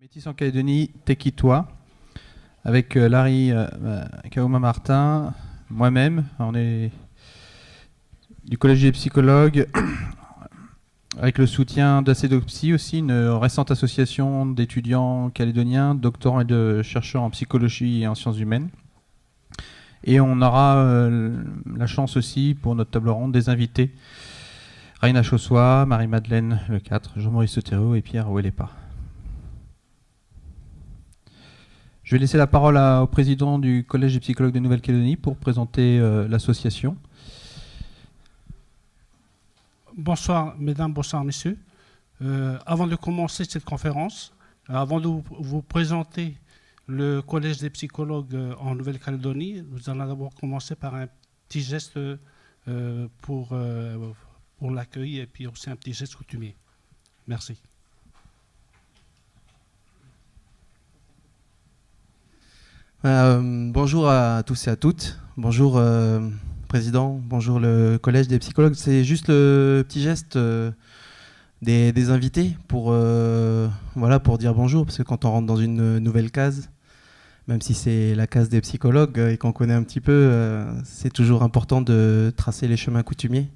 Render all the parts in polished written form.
Métis en Calédonie, Tekitois, avec Larry Kaouma Martin, moi-même. On est du Collège des psychologues, avec le soutien d'Acedopsy aussi, une récente association d'étudiants calédoniens, doctorants et de chercheurs en psychologie et en sciences humaines. Et on aura la chance aussi, pour notre table ronde, des invités. Raina Chossois, Marie-Madeleine Le 4, Jean-Maurice Sotero et Pierre Ouellepa. Je vais laisser la parole au président du Collège des psychologues de Nouvelle-Calédonie pour présenter l'association. Bonsoir mesdames, bonsoir messieurs. Avant de commencer cette conférence, avant de vous présenter le Collège des psychologues en Nouvelle-Calédonie, nous allons d'abord commencer par un petit geste pour l'accueil et puis aussi un petit geste coutumier. Merci. Bonjour à tous et à toutes. Bonjour Président, bonjour le Collège des psychologues. C'est juste le petit geste des invités pour dire bonjour, parce que quand on rentre dans une nouvelle case, même si c'est la case des psychologues et qu'on connaît un petit peu, c'est toujours important de tracer les chemins coutumiers.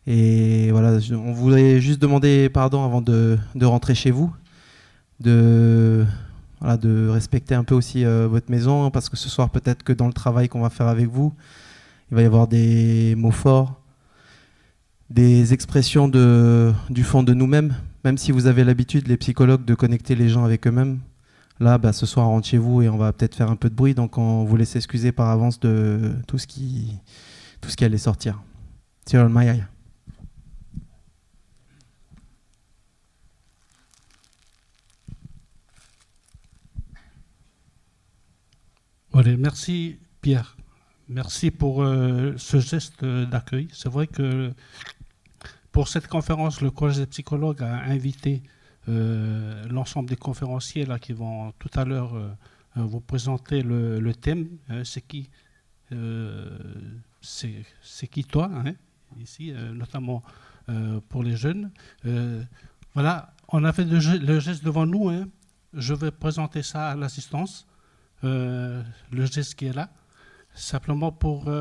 Et voilà, on voudrait juste demander pardon avant de rentrer chez vous, de respecter un peu aussi votre maison, parce que ce soir, peut-être que dans le travail qu'on va faire avec vous, il va y avoir des mots forts, des expressions du fond de nous-mêmes, même si vous avez l'habitude, les psychologues, de connecter les gens avec eux-mêmes. Là, ce soir, on rentre chez vous et on va peut-être faire un peu de bruit, donc on vous laisse excuser par avance de tout ce qui allait sortir. Cyril Mayay. Voilà, merci Pierre. Merci pour ce geste d'accueil. C'est vrai que pour cette conférence, le Collège des psychologues a invité l'ensemble des conférenciers là, qui vont tout à l'heure vous présenter le thème. C'est qui c'est qui toi, hein, ici, notamment pour les jeunes. Voilà, on a fait le geste devant nous. Hein. Je vais présenter ça à l'assistance. Le geste qui est là, simplement pour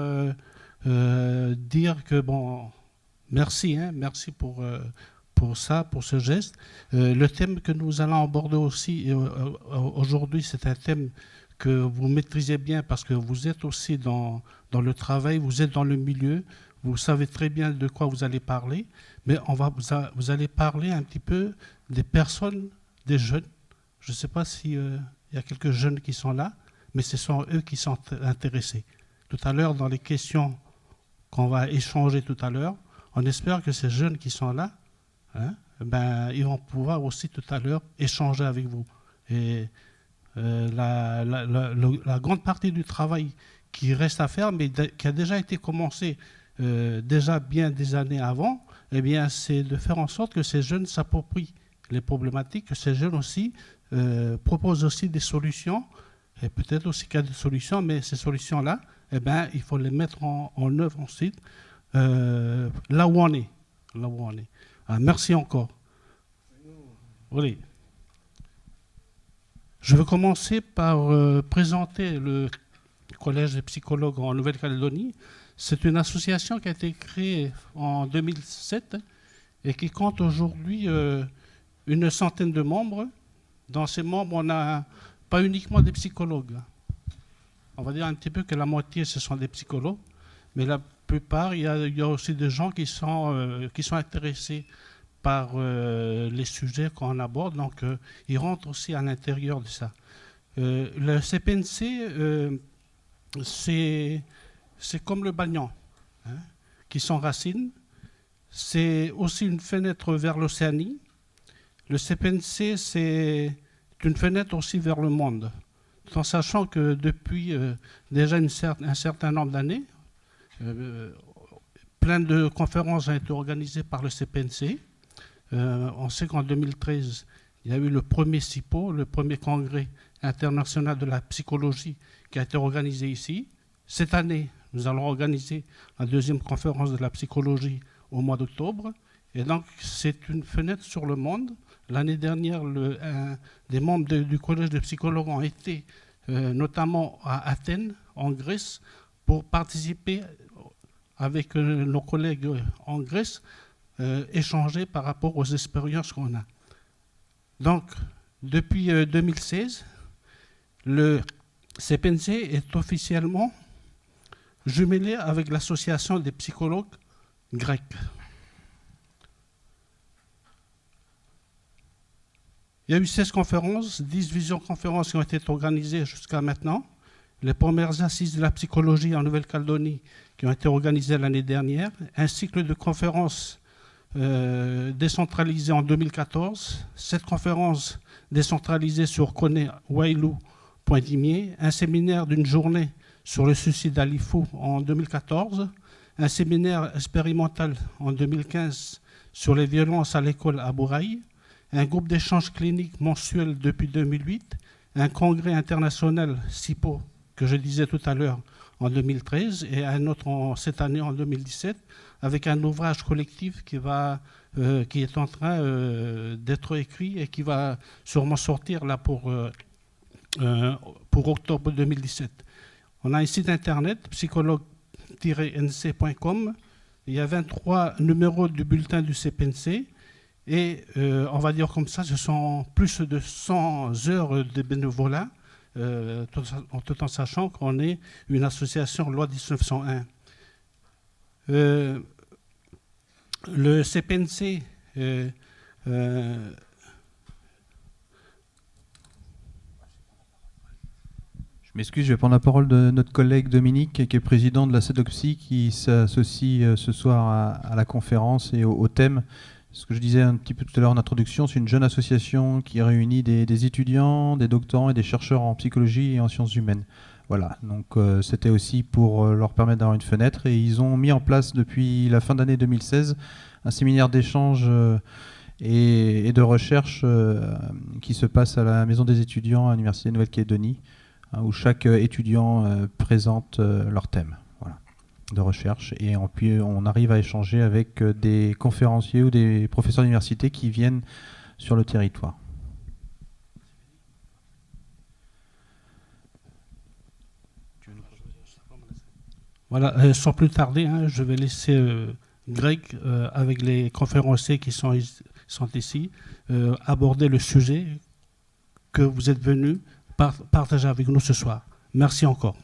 dire que bon, merci pour ça, pour ce geste. Le thème que nous allons aborder aussi aujourd'hui, c'est un thème que vous maîtrisez bien parce que vous êtes aussi dans le travail, vous êtes dans le milieu, vous savez très bien de quoi vous allez parler, mais vous allez parler un petit peu des personnes, des jeunes. Je ne sais pas si il y a quelques jeunes qui sont là, mais ce sont eux qui sont intéressés. Tout à l'heure, dans les questions qu'on va échanger tout à l'heure, on espère que ces jeunes qui sont là, ils vont pouvoir aussi tout à l'heure échanger avec vous. Et la grande partie du travail qui reste à faire, mais qui a déjà été commencé déjà bien des années avant, eh bien, c'est de faire en sorte que ces jeunes s'approprient les problématiques, que ces jeunes aussi propose aussi des solutions, et peut-être aussi qu'il y a des solutions, mais ces solutions-là, eh ben, il faut les mettre en œuvre ensuite, là où on est. Merci encore. Oui. Je vais commencer par présenter le Collège des psychologues en Nouvelle-Calédonie. C'est une association qui a été créée en 2007 et qui compte aujourd'hui une centaine de membres. Dans ces membres, on n'a pas uniquement des psychologues. On va dire un petit peu que la moitié, ce sont des psychologues, mais la plupart, il y a aussi des gens qui sont intéressés par les sujets qu'on aborde, donc ils rentrent aussi à l'intérieur de ça. Le CPNC, c'est comme le Bagnan, qui s'enracine. C'est aussi une fenêtre vers l'Océanie. Le CPNC, c'est une fenêtre aussi vers le monde, en sachant que depuis déjà un certain nombre d'années, plein de conférences ont été organisées par le CPNC. On sait qu'en 2013, il y a eu le premier CIPO, le premier congrès international de la psychologie qui a été organisé ici. Cette année, nous allons organiser la deuxième conférence de la psychologie au mois d'octobre. Et donc, c'est une fenêtre sur le monde L'année dernière, des membres du Collège de psychologues ont été notamment à Athènes, en Grèce, pour participer avec nos collègues en Grèce, échanger par rapport aux expériences qu'on a. Donc, depuis 2016, le CPNC est officiellement jumelé avec l'Association des psychologues grecs. Il y a eu 16 conférences, 10 visioconférences qui ont été organisées jusqu'à maintenant. Les premières assises de la psychologie en Nouvelle-Calédonie qui ont été organisées l'année dernière. Un cycle de conférences décentralisées en 2014. 7 conférences décentralisées sur Kone Wailou, Pointe-Imier. Un séminaire d'une journée sur le suicide à Lifou en 2014. Un séminaire expérimental en 2015 sur les violences à l'école à Bouraï. Un groupe d'échange clinique mensuel depuis 2008, un congrès international SIPO, que je disais tout à l'heure, en 2013, et un autre cette année, en 2017, avec un ouvrage collectif qui est en train d'être écrit et qui va sûrement sortir là pour octobre 2017. On a un site internet, psychologue-nc.com. Il y a 23 numéros du bulletin du CPNC. Et on va dire comme ça, ce sont plus de 100 heures de bénévolat, tout en sachant qu'on est une association loi 1901. Le CPNC, je m'excuse, je vais prendre la parole de notre collègue Dominique, qui est président de la CEDOPSY, qui s'associe ce soir à la conférence et au thème. Ce que je disais un petit peu tout à l'heure en introduction, c'est une jeune association qui réunit des étudiants, des doctorants et des chercheurs en psychologie et en sciences humaines. Voilà, donc c'était aussi pour leur permettre d'avoir une fenêtre. Et ils ont mis en place depuis la fin d'année 2016 un séminaire d'échange et de recherche qui se passe à la Maison des étudiants à l'Université de Nouvelle-Calédonie, où chaque étudiant présente leur thème de recherche, et puis on arrive à échanger avec des conférenciers ou des professeurs d'université qui viennent sur le territoire. Voilà, sans plus tarder, je vais laisser Greg, avec les conférenciers qui sont ici, aborder le sujet que vous êtes venus partager avec nous ce soir. Merci encore.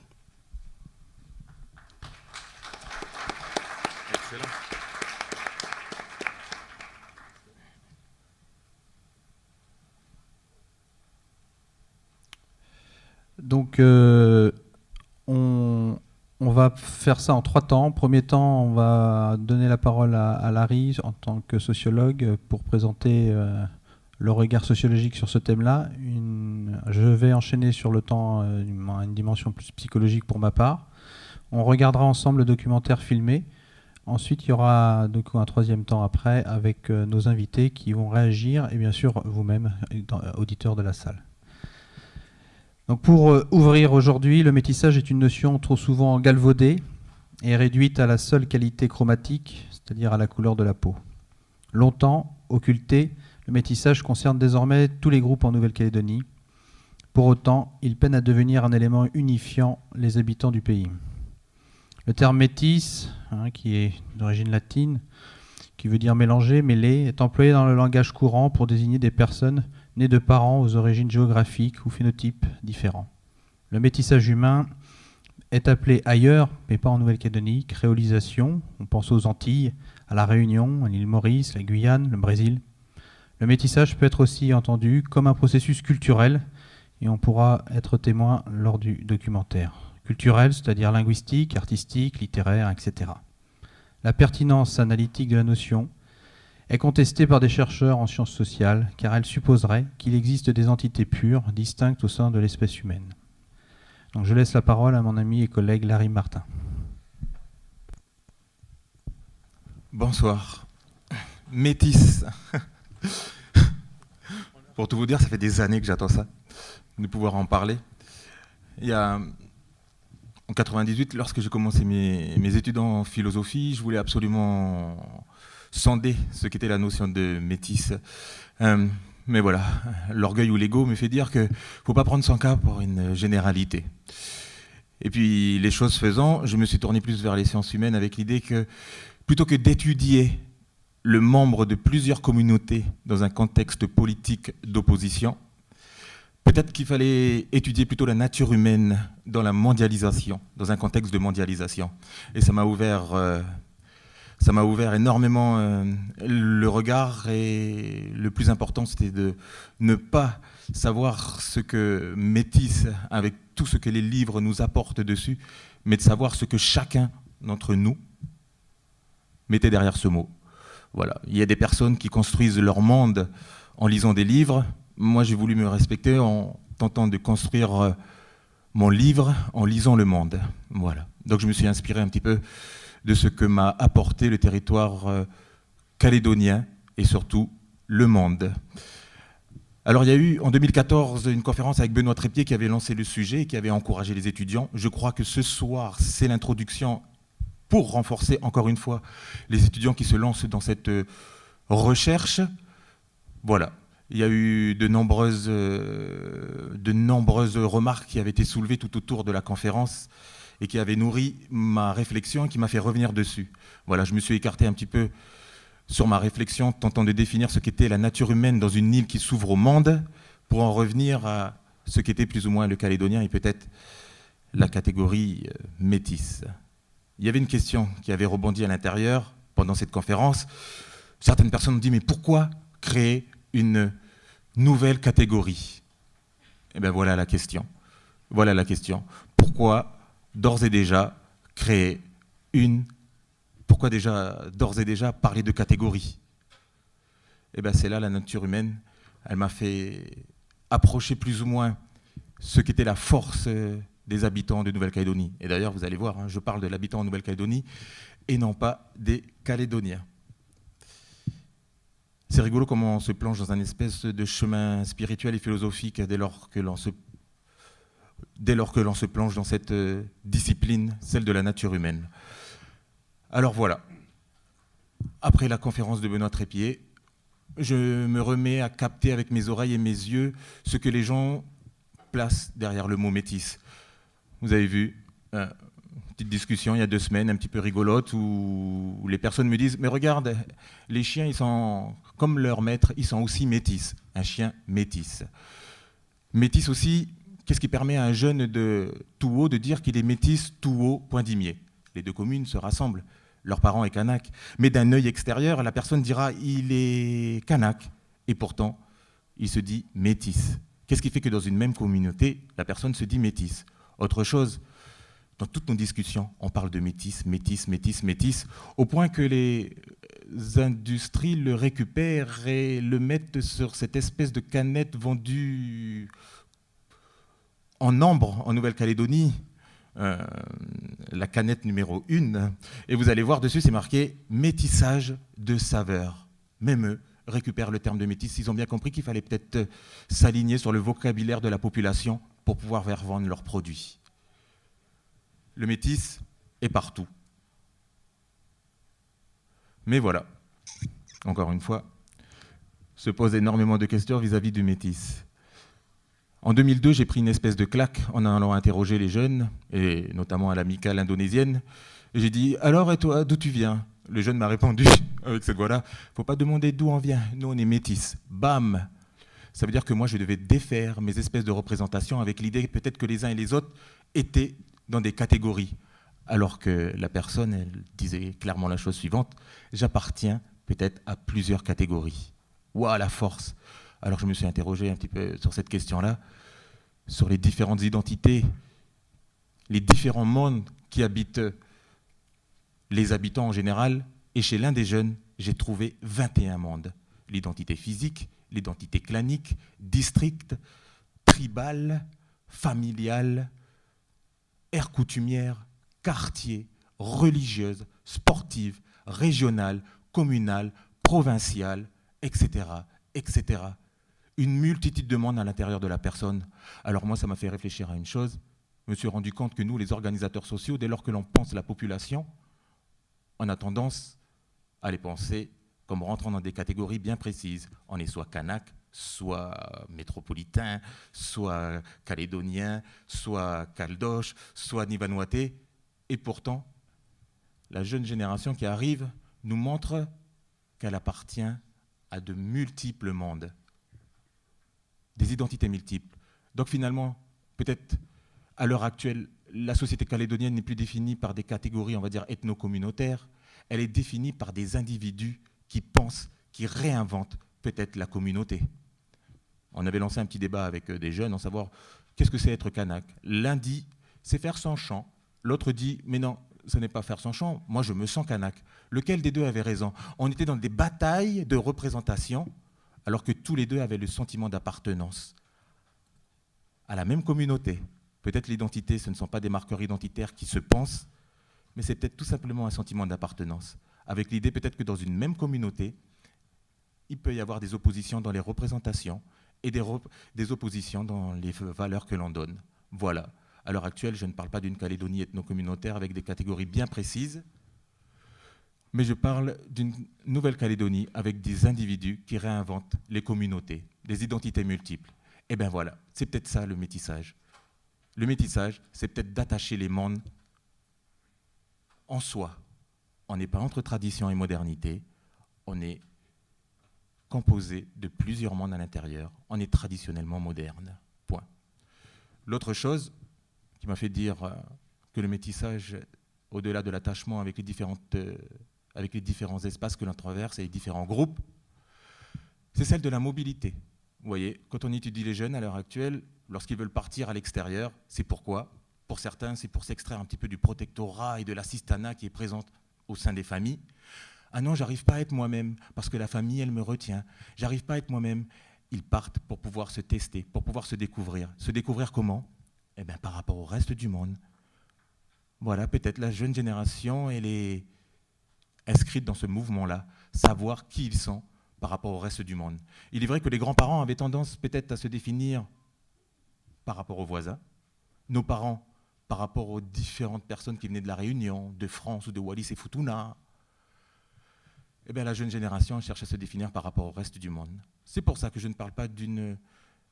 Donc, on va faire ça en 3 temps. Premier temps, on va donner la parole à Larry en tant que sociologue pour présenter le regard sociologique sur ce thème-là. Je vais enchaîner sur le temps une dimension plus psychologique pour ma part. On regardera ensemble le documentaire filmé. Ensuite, il y aura donc un 3e temps après avec nos invités qui vont réagir, et bien sûr vous-même, auditeurs de la salle. Donc pour ouvrir aujourd'hui, le métissage est une notion trop souvent galvaudée et réduite à la seule qualité chromatique, c'est-à-dire à la couleur de la peau. Longtemps occulté, le métissage concerne désormais tous les groupes en Nouvelle-Calédonie. Pour autant, il peine à devenir un élément unifiant les habitants du pays. Le terme métis, qui est d'origine latine, qui veut dire mélanger, mêler, est employé dans le langage courant pour désigner des personnes nées de parents aux origines géographiques ou phénotypes différents. Le métissage humain est appelé ailleurs, mais pas en Nouvelle-Calédonie, créolisation. On pense aux Antilles, à la Réunion, à l'île Maurice, la Guyane, le Brésil. Le métissage peut être aussi entendu comme un processus culturel, et on pourra être témoin lors du documentaire. Culturel, c'est-à-dire linguistique, artistique, littéraire, etc. La pertinence analytique de la notion est contestée par des chercheurs en sciences sociales, car elle supposerait qu'il existe des entités pures, distinctes au sein de l'espèce humaine. Donc je laisse la parole à mon ami et collègue Larry Martin. Bonsoir. Métis. Pour tout vous dire, ça fait des années que j'attends ça, de pouvoir en parler. Il y a... En 98, lorsque j'ai commencé mes études en philosophie, je voulais absolument sonder ce qu'était la notion de métis. Mais voilà, l'orgueil ou l'ego me fait dire qu'il ne faut pas prendre son cas pour une généralité. Et puis, les choses faisant, je me suis tourné plus vers les sciences humaines avec l'idée que, plutôt que d'étudier le membre de plusieurs communautés dans un contexte politique d'opposition, peut-être qu'il fallait étudier plutôt la nature humaine dans la mondialisation, dans un contexte de mondialisation. Et ça m'a ouvert énormément le regard, et le plus important, c'était de ne pas savoir ce que Métis, avec tout ce que les livres nous apportent dessus, mais de savoir ce que chacun d'entre nous mettait derrière ce mot. Voilà. Il y a des personnes qui construisent leur monde en lisant des livres. Moi, j'ai voulu me respecter en tentant de construire mon livre en lisant le monde. Voilà. Donc, je me suis inspiré un petit peu de ce que m'a apporté le territoire calédonien et surtout le monde. Alors, il y a eu en 2014 une conférence avec Benoît Trépied qui avait lancé le sujet et qui avait encouragé les étudiants. Je crois que ce soir, c'est l'introduction pour renforcer encore une fois les étudiants qui se lancent dans cette recherche. Voilà. Il y a eu de nombreuses remarques qui avaient été soulevées tout autour de la conférence et qui avaient nourri ma réflexion et qui m'a fait revenir dessus. Voilà, je me suis écarté un petit peu sur ma réflexion, tentant de définir ce qu'était la nature humaine dans une île qui s'ouvre au monde, pour en revenir à ce qu'était plus ou moins le calédonien et peut-être la catégorie métisse. Il y avait une question qui avait rebondi à l'intérieur pendant cette conférence. Certaines personnes ont dit, mais pourquoi créer une nouvelle catégorie? Eh bien voilà la question. Voilà la question. Pourquoi d'ores et déjà créer une... Pourquoi d'ores et déjà parler de catégorie? Eh bien c'est là la nature humaine. Elle m'a fait approcher plus ou moins ce qu'était la force des habitants de Nouvelle-Calédonie. Et d'ailleurs, vous allez voir, hein, je parle de l'habitant en Nouvelle-Calédonie et non pas des Calédoniens. C'est rigolo comment on se plonge dans un espèce de chemin spirituel et philosophique dès lors que l'on se plonge dans cette discipline, celle de la nature humaine. Alors voilà, après la conférence de Benoît Trépied, je me remets à capter avec mes oreilles et mes yeux ce que les gens placent derrière le mot métis. Vous avez vu, une petite discussion il y a 2 semaines, un petit peu rigolote, où les personnes me disent « Mais regarde, les chiens, ils sont comme leur maître, ils sont aussi métis. » Un chien métis. Métis aussi, qu'est-ce qui permet à un jeune de Touault de dire qu'il est métis Touault-Poindimier? Les 2 communes se rassemblent. Leurs parents est kanak. Mais d'un œil extérieur, la personne dira il est kanak. Et pourtant, il se dit métis. Qu'est-ce qui fait que dans une même communauté, la personne se dit métis? Autre chose, dans toutes nos discussions, on parle de métis, métis, métis, métis, au point que les industries le récupèrent et le mettent sur cette espèce de canette vendue en ambre en Nouvelle-Calédonie. La canette numéro 1, et vous allez voir dessus, c'est marqué métissage de saveurs. Même eux récupèrent le terme de métis. Ils ont bien compris qu'il fallait peut-être s'aligner sur le vocabulaire de la population pour pouvoir faire vendre leurs produits. Le métis est partout. Mais voilà, encore une fois, se pose énormément de questions vis-à-vis du métis. En 2002, j'ai pris une espèce de claque en allant interroger les jeunes, et notamment à l'amicale indonésienne. Et j'ai dit « Alors, et toi, d'où tu viens ?» Le jeune m'a répondu avec cette voix-là « Faut pas demander d'où on vient, nous on est métis. » Bam! Ça veut dire que moi, je devais défaire mes espèces de représentations avec l'idée peut-être que les uns et les autres étaient dans des catégories. Alors que la personne, elle disait clairement la chose suivante « J'appartiens peut-être à plusieurs catégories. » Ouah, la force! Alors je me suis interrogé un petit peu sur cette question-là, sur les différentes identités, les différents mondes qui habitent les habitants en général. Et chez l'un des jeunes, j'ai trouvé 21 mondes. L'identité physique, l'identité clanique, district, tribale, familiale, aire coutumière, quartier, religieuse, sportive, régionale, communale, provinciale, etc., etc. Une multitude de monde à l'intérieur de la personne. Alors moi, ça m'a fait réfléchir à une chose. Je me suis rendu compte que nous, les organisateurs sociaux, dès lors que l'on pense la population, on a tendance à les penser comme rentrant dans des catégories bien précises. On est soit kanak, soit métropolitain, soit calédonien, soit caldoche, soit nivanoitais. Et pourtant, la jeune génération qui arrive nous montre qu'elle appartient à de multiples mondes, des identités multiples. Donc finalement, peut-être à l'heure actuelle, la société calédonienne n'est plus définie par des catégories, on va dire, ethno-communautaires. Elle est définie par des individus qui pensent, qui réinventent peut-être la communauté. On avait lancé un petit débat avec des jeunes en savoir qu'est-ce que c'est être kanak. L'un dit, c'est faire son chant. L'autre dit, mais non, ce n'est pas faire son chant. Moi, je me sens kanak. Lequel des deux avait raison? On était dans des batailles de représentation, alors que tous les deux avaient le sentiment d'appartenance à la même communauté. Peut-être l'identité, ce ne sont pas des marqueurs identitaires qui se pensent, mais c'est peut-être tout simplement un sentiment d'appartenance. Avec l'idée peut-être que dans une même communauté, il peut y avoir des oppositions dans les représentations et des oppositions dans les valeurs que l'on donne. Voilà. À l'heure actuelle, je ne parle pas d'une Calédonie ethno-communautaire avec des catégories bien précises, mais je parle d'une Nouvelle-Calédonie avec des individus qui réinventent les communautés, des identités multiples. Et bien voilà, c'est peut-être ça le métissage. Le métissage, c'est peut-être d'attacher les mondes en soi. On n'est pas entre tradition et modernité, on est composé de plusieurs mondes à l'intérieur, on est traditionnellement moderne. Point. L'autre chose qui m'a fait dire que le métissage, au-delà de l'attachement avec les différents espaces que l'on traverse et les différents groupes, c'est celle de la mobilité. Vous voyez, quand on étudie les jeunes à l'heure actuelle, lorsqu'ils veulent partir à l'extérieur, c'est pourquoi? Pour certains, c'est pour s'extraire un petit peu du protectorat et de l'assistanat qui est présente au sein des familles. Ah non, j'arrive pas à être moi-même, parce que la famille, elle me retient. J'arrive pas à être moi-même. Ils partent pour pouvoir se tester, pour pouvoir se découvrir. Se découvrir comment? Eh bien, par rapport au reste du monde. Voilà, peut-être la jeune génération, elle est inscrite dans ce mouvement-là, savoir qui ils sont par rapport au reste du monde. Il est vrai que les grands-parents avaient tendance peut-être à se définir par rapport aux voisins, nos parents par rapport aux différentes personnes qui venaient de la Réunion, de France ou de Wallis et Futuna. Eh bien, la jeune génération cherche à se définir par rapport au reste du monde. C'est pour ça que je ne parle pas d'une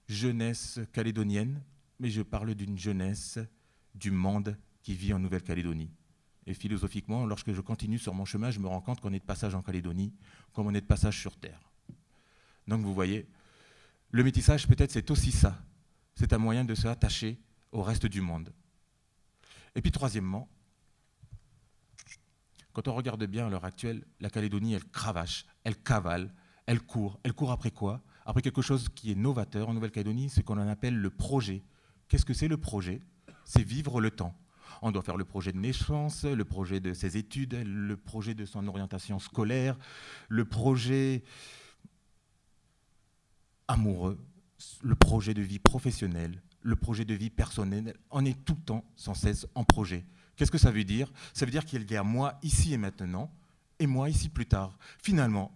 jeunesse calédonienne, mais je parle d'une jeunesse du monde qui vit en Nouvelle-Calédonie. Et philosophiquement, lorsque je continue sur mon chemin, je me rends compte qu'on est de passage en Calédonie, comme on est de passage sur Terre. Donc vous voyez, le métissage peut-être c'est aussi ça. C'est un moyen de se attacher au reste du monde. Et puis troisièmement, quand on regarde bien à l'heure actuelle, la Calédonie, elle cravache, elle cavale, elle court. Elle court après quoi? Après quelque chose qui est novateur en Nouvelle-Calédonie, ce qu'on en appelle le projet. Qu'est-ce que c'est le projet? C'est vivre le temps. On doit faire le projet de naissance, le projet de ses études, le projet de son orientation scolaire, le projet amoureux, le projet de vie professionnelle, le projet de vie personnelle. On est tout le temps, sans cesse, en projet. Qu'est-ce que ça veut dire? Ça veut dire qu'il y a moi ici et maintenant, et moi ici plus tard. Finalement,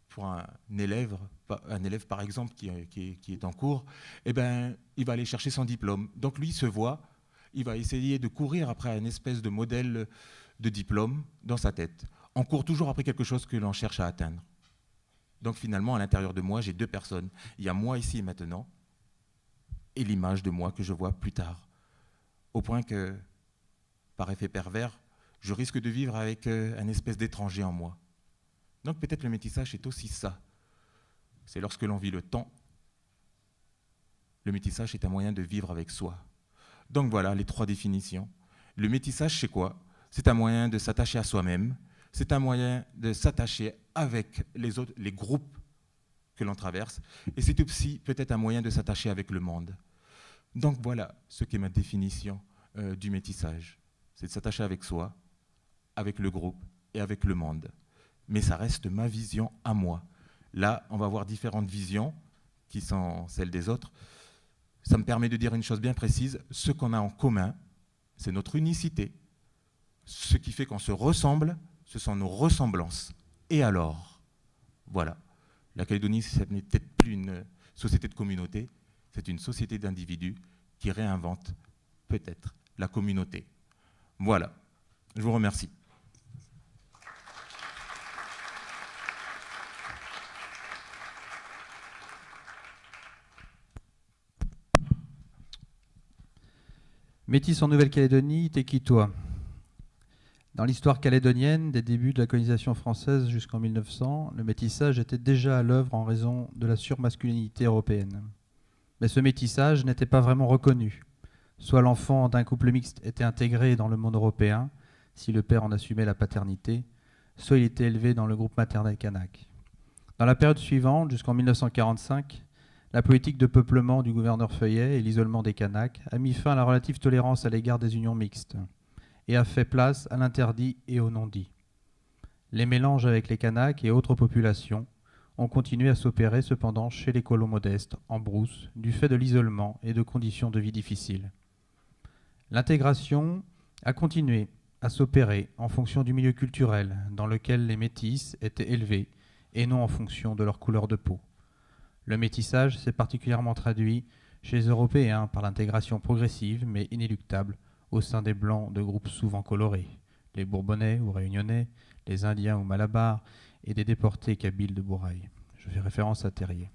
pour un élève par exemple qui est en cours, eh ben, il va aller chercher son diplôme. Donc lui, il se voit, il va essayer de courir après une espèce de modèle de diplôme dans sa tête. On court toujours après quelque chose que l'on cherche à atteindre. Donc finalement, à l'intérieur de moi, j'ai deux personnes. Il y a moi ici et maintenant, et l'image de moi que je vois plus tard. Au point que, par effet pervers, je risque de vivre avec un espèce d'étranger en moi. Donc peut-être le métissage est aussi ça. C'est lorsque l'on vit le temps, le métissage est un moyen de vivre avec soi. Donc voilà les trois définitions. Le métissage, c'est quoi? C'est un moyen de s'attacher à soi-même, c'est un moyen de s'attacher avec les autres, les groupes que l'on traverse, et c'est aussi peut-être un moyen de s'attacher avec le monde. Donc voilà ce qu'est ma définition du métissage. C'est de s'attacher avec soi, avec le groupe et avec le monde. Mais ça reste ma vision à moi. Là, on va voir différentes visions qui sont celles des autres. Ça me permet de dire une chose bien précise, ce qu'on a en commun, c'est notre unicité. Ce qui fait qu'on se ressemble, ce sont nos ressemblances. Et alors? Voilà. La Calédonie, ce n'est peut-être plus une société de communauté, c'est une société d'individus qui réinvente peut-être la communauté. Voilà. Je vous remercie. Métis en Nouvelle-Calédonie, t'es qui toi? Dans l'histoire calédonienne, des débuts de la colonisation française jusqu'en 1900, le métissage était déjà à l'œuvre en raison de la surmasculinité européenne. Mais ce métissage n'était pas vraiment reconnu. Soit l'enfant d'un couple mixte était intégré dans le monde européen, si le père en assumait la paternité, soit il était élevé dans le groupe maternel kanak. Dans la période suivante, jusqu'en 1945, la politique de peuplement du gouverneur Feuillet et l'isolement des Kanaks a mis fin à la relative tolérance à l'égard des unions mixtes et a fait place à l'interdit et au non-dit. Les mélanges avec les Kanaks et autres populations ont continué à s'opérer cependant chez les colons modestes, en brousse, du fait de l'isolement et de conditions de vie difficiles. L'intégration a continué à s'opérer en fonction du milieu culturel dans lequel les métis étaient élevés et non en fonction de leur couleur de peau. Le métissage s'est particulièrement traduit chez les Européens par l'intégration progressive mais inéluctable au sein des Blancs de groupes souvent colorés, les Bourbonnais ou Réunionnais, les Indiens ou Malabars et des déportés kabyles de Bourail. Je fais référence à Terrier.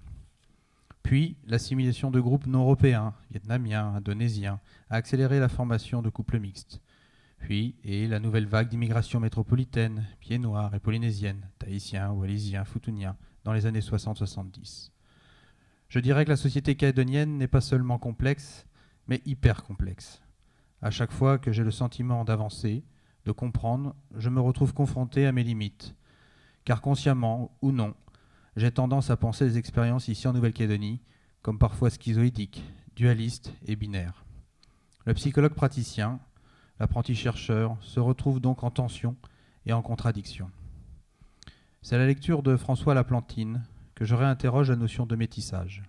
Puis, l'assimilation de groupes non européens, vietnamiens, indonésiens, a accéléré la formation de couples mixtes. Puis, et la nouvelle vague d'immigration métropolitaine, pieds noirs et polynésienne, tahitiens, wallisiens, futuniens, dans les années 60-70. Je dirais que la société calédonienne n'est pas seulement complexe, mais hyper complexe. À chaque fois que j'ai le sentiment d'avancer, de comprendre, je me retrouve confronté à mes limites. Car consciemment ou non, j'ai tendance à penser les expériences ici en Nouvelle-Calédonie comme parfois schizoïdiques, dualistes et binaires. Le psychologue praticien, l'apprenti chercheur, se retrouve donc en tension et en contradiction. C'est à la lecture de François Laplantine que je réinterroge la notion de métissage.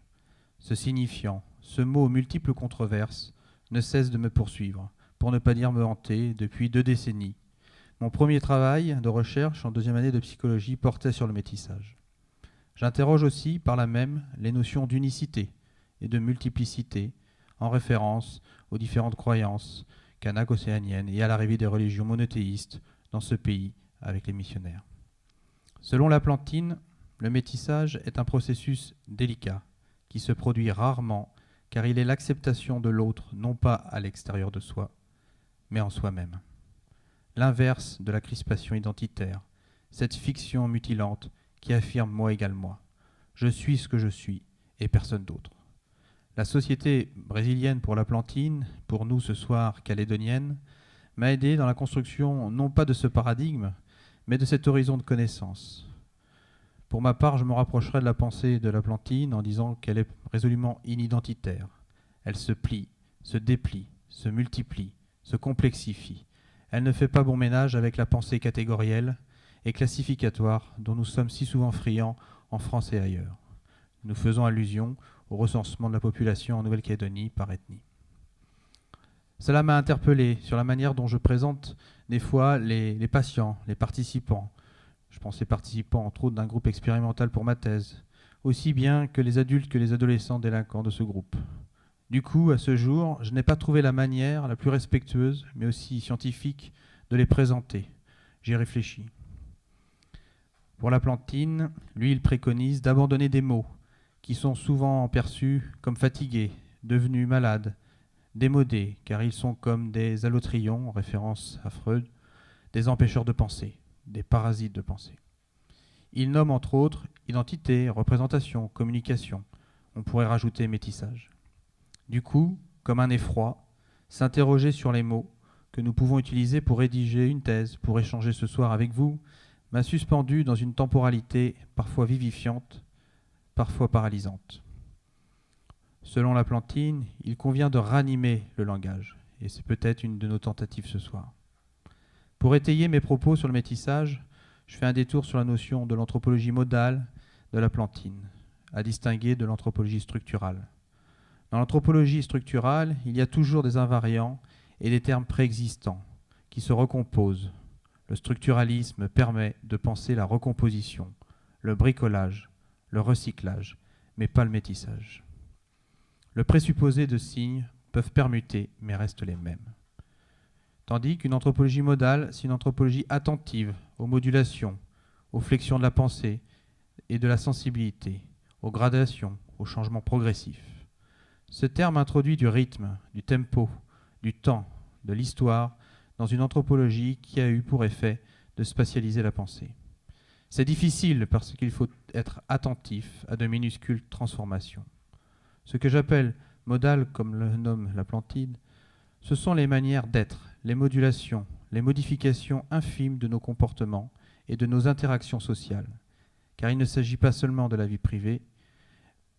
Ce signifiant, ce mot aux multiples controverses, ne cesse de me poursuivre, pour ne pas dire me hanter, depuis 2 décennies. Mon premier travail de recherche en 2e année de psychologie portait sur le métissage. J'interroge aussi, par là même, les notions d'unicité et de multiplicité, en référence aux différentes croyances kanak-océaniennes et à l'arrivée des religions monothéistes dans ce pays avec les missionnaires. Selon Laplantine, le métissage est un processus délicat qui se produit rarement car il est l'acceptation de l'autre non pas à l'extérieur de soi, mais en soi-même. L'inverse de la crispation identitaire, cette fiction mutilante qui affirme moi égale moi. Je suis ce que je suis et personne d'autre. La société brésilienne pour Laplantine, pour nous ce soir calédonienne, m'a aidé dans la construction non pas de ce paradigme, mais de cet horizon de connaissance. Pour ma part, je me rapprocherai de la pensée de Laplantine en disant qu'elle est résolument inidentitaire. Elle se plie, se déplie, se multiplie, se complexifie. Elle ne fait pas bon ménage avec la pensée catégorielle et classificatoire dont nous sommes si souvent friands en France et ailleurs. Nous faisons allusion au recensement de la population en Nouvelle-Calédonie par ethnie. Cela m'a interpellé sur la manière dont je présente des fois les patients, les participants. Je pensais participants entre autres d'un groupe expérimental pour ma thèse, aussi bien que les adultes que les adolescents délinquants de ce groupe. Du coup, à ce jour, je n'ai pas trouvé la manière la plus respectueuse, mais aussi scientifique, de les présenter. J'y réfléchis. Pour Laplantine, lui, il préconise d'abandonner des mots qui sont souvent perçus comme fatigués, devenus malades, démodés, car ils sont comme des allotrions, en référence à Freud, des empêcheurs de penser, des parasites de pensée. Il nomme entre autres identité, représentation, communication. On pourrait rajouter métissage. Du coup, comme un effroi, s'interroger sur les mots que nous pouvons utiliser pour rédiger une thèse, pour échanger ce soir avec vous, m'a suspendu dans une temporalité parfois vivifiante, parfois paralysante. Selon Laplantine, il convient de ranimer le langage, et c'est peut-être une de nos tentatives ce soir. Pour étayer mes propos sur le métissage, je fais un détour sur la notion de l'anthropologie modale de Laplantine, à distinguer de l'anthropologie structurale. Dans l'anthropologie structurale, il y a toujours des invariants et des termes préexistants qui se recomposent. Le structuralisme permet de penser la recomposition, le bricolage, le recyclage, mais pas le métissage. Le présupposé de signes peuvent permuter, mais restent les mêmes. Tandis qu'une anthropologie modale, c'est une anthropologie attentive aux modulations, aux flexions de la pensée et de la sensibilité, aux gradations, aux changements progressifs. Ce terme introduit du rythme, du tempo, du temps, de l'histoire, dans une anthropologie qui a eu pour effet de spatialiser la pensée. C'est difficile parce qu'il faut être attentif à de minuscules transformations. Ce que j'appelle modal, comme le nomme Laplantide, ce sont les manières d'être, les modulations, les modifications infimes de nos comportements et de nos interactions sociales. Car il ne s'agit pas seulement de la vie privée,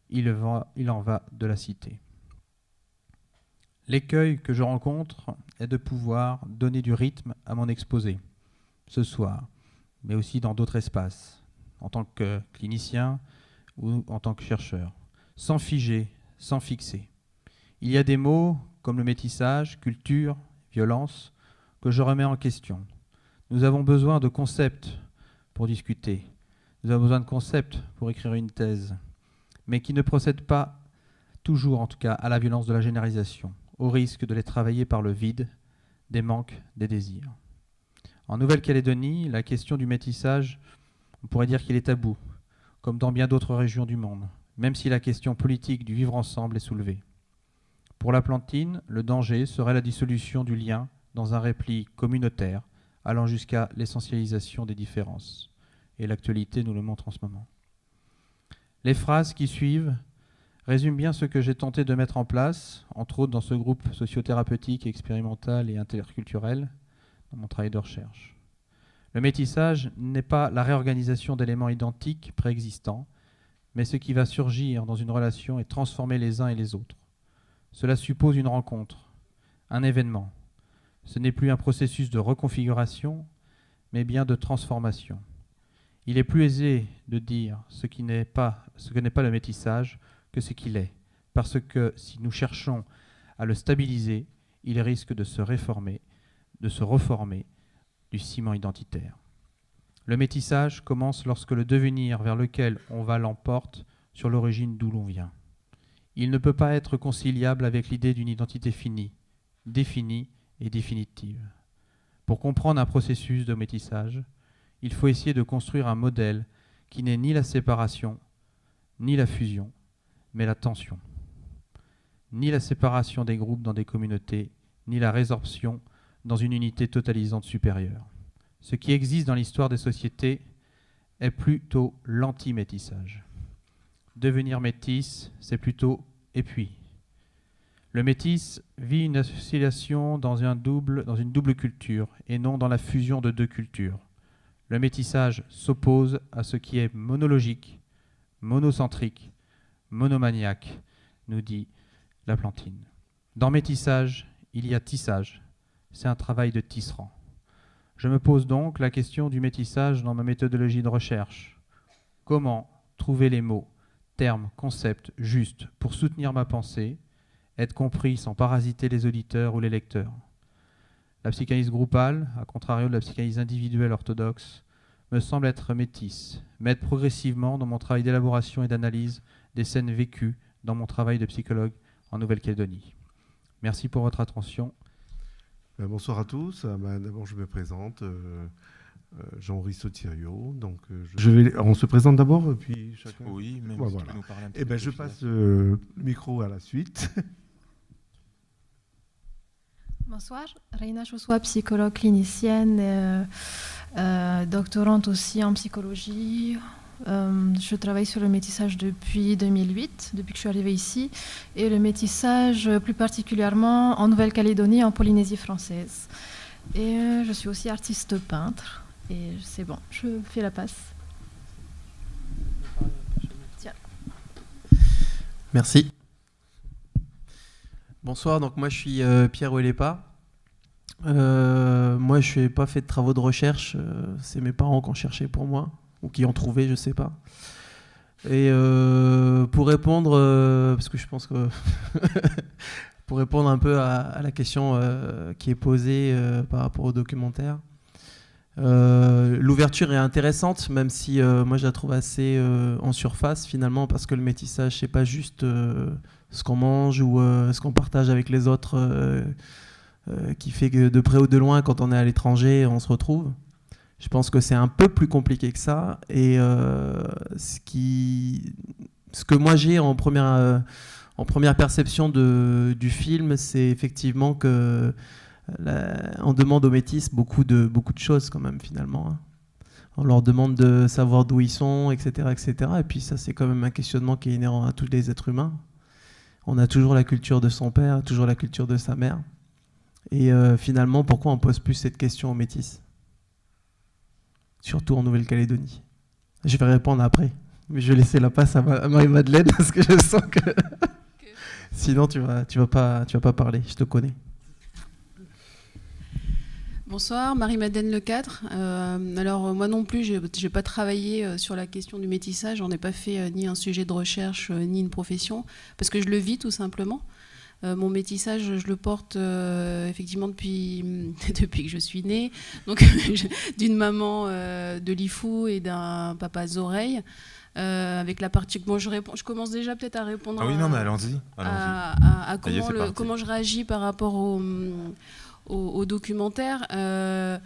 il en va de la cité. L'écueil que je rencontre est de pouvoir donner du rythme à mon exposé, ce soir, mais aussi dans d'autres espaces, en tant que clinicien ou en tant que chercheur, sans figer, sans fixer. Il y a des mots comme le métissage, culture, violence, que je remets en question. Nous avons besoin de concepts pour discuter. Nous avons besoin de concepts pour écrire une thèse, mais qui ne procèdent pas toujours, en tout cas, à la violence de la généralisation, au risque de les travailler par le vide, des manques, des désirs. En Nouvelle-Calédonie, la question du métissage, on pourrait dire qu'il est tabou, comme dans bien d'autres régions du monde, même si la question politique du vivre ensemble est soulevée. Pour Laplantine, le danger serait la dissolution du lien dans un repli communautaire, allant jusqu'à l'essentialisation des différences. Et l'actualité nous le montre en ce moment. Les phrases qui suivent résument bien ce que j'ai tenté de mettre en place, entre autres dans ce groupe sociothérapeutique, expérimental et interculturel, dans mon travail de recherche. Le métissage n'est pas la réorganisation d'éléments identiques préexistants, mais ce qui va surgir dans une relation et transformer les uns et les autres. Cela suppose une rencontre, un événement. Ce n'est plus un processus de reconfiguration, mais bien de transformation. Il est plus aisé de dire ce que n'est pas le métissage que ce qu'il est, parce que si nous cherchons à le stabiliser, il risque de se reformer du ciment identitaire. Le métissage commence lorsque le devenir vers lequel on va l'emporte sur l'origine d'où l'on vient. Il ne peut pas être conciliable avec l'idée d'une identité finie, définie et définitive. Pour comprendre un processus de métissage, il faut essayer de construire un modèle qui n'est ni la séparation, ni la fusion, mais la tension. Ni la séparation des groupes dans des communautés, ni la résorption dans une unité totalisante supérieure. Ce qui existe dans l'histoire des sociétés est plutôt l'anti-métissage. Devenir métis, c'est plutôt et puis. Le métis vit une association dans une double culture et non dans la fusion de deux cultures. Le métissage s'oppose à ce qui est monologique, monocentrique, monomaniaque, nous dit Laplantine. Dans métissage, il y a tissage. C'est un travail de tisserand. Je me pose donc la question du métissage dans ma méthodologie de recherche. Comment trouver les mots, termes, concepts justes pour soutenir ma pensée, être compris sans parasiter les auditeurs ou les lecteurs? La psychanalyse groupale, à contrario de la psychanalyse individuelle orthodoxe, me semble être métisse, m'aide progressivement dans mon travail d'élaboration et d'analyse des scènes vécues dans mon travail de psychologue en Nouvelle-Calédonie. Merci pour votre attention. Bonsoir à tous. D'abord, je me présente, Jean-Henri Sotirio. Donc, on se présente d'abord, puis chacun. Oui, même voilà. si tu peux nous parler un petit peu. Je passe le micro à la suite. Bonsoir, Reina Chossoua, psychologue clinicienne, doctorante aussi en psychologie. Je travaille sur le métissage depuis 2008, depuis que je suis arrivée ici, et le métissage plus particulièrement en Nouvelle-Calédonie, en Polynésie française. Et je suis aussi artiste peintre, et c'est bon, je fais la passe. Tiens. Merci. Bonsoir, donc moi je suis Pierre Ouellepa. Moi je n'ai pas fait de travaux de recherche, c'est mes parents qui ont cherché pour moi, ou qui ont trouvé, je ne sais pas. Et pour répondre, parce que je pense que pour répondre un peu à la question qui est posée par rapport au documentaire, l'ouverture est intéressante, même si moi je la trouve assez en surface finalement, parce que le métissage c'est pas juste ce qu'on mange ou ce qu'on partage avec les autres qui fait que de près ou de loin, quand on est à l'étranger, on se retrouve. Je pense que c'est un peu plus compliqué que ça, et ce que moi j'ai en première en première perception du film, c'est effectivement que on demande aux métis beaucoup de choses quand même finalement. Hein. On leur demande de savoir d'où ils sont, etc., etc. Et puis ça, c'est quand même un questionnement qui est inhérent à tous les êtres humains. On a toujours la culture de son père, toujours la culture de sa mère. Et finalement, pourquoi on pose plus cette question aux métis? Surtout en Nouvelle-Calédonie. Je vais répondre après, mais je vais laisser la passe à Marie-Madeleine parce que je sens que sinon tu vas pas parler. Je te connais. Bonsoir, Marie-Madeleine Lecadre. Alors moi non plus, je n'ai pas travaillé sur la question du métissage. J'en ai pas fait ni un sujet de recherche ni une profession parce que je le vis tout simplement. Mon métissage, je le porte effectivement depuis que je suis née, donc d'une maman de Lifou et d'un papa Zoreille. Avec la partie que moi je commence déjà peut-être à répondre. Ah oui, non, mais allons-y. À comment je réagis par rapport au documentaire. La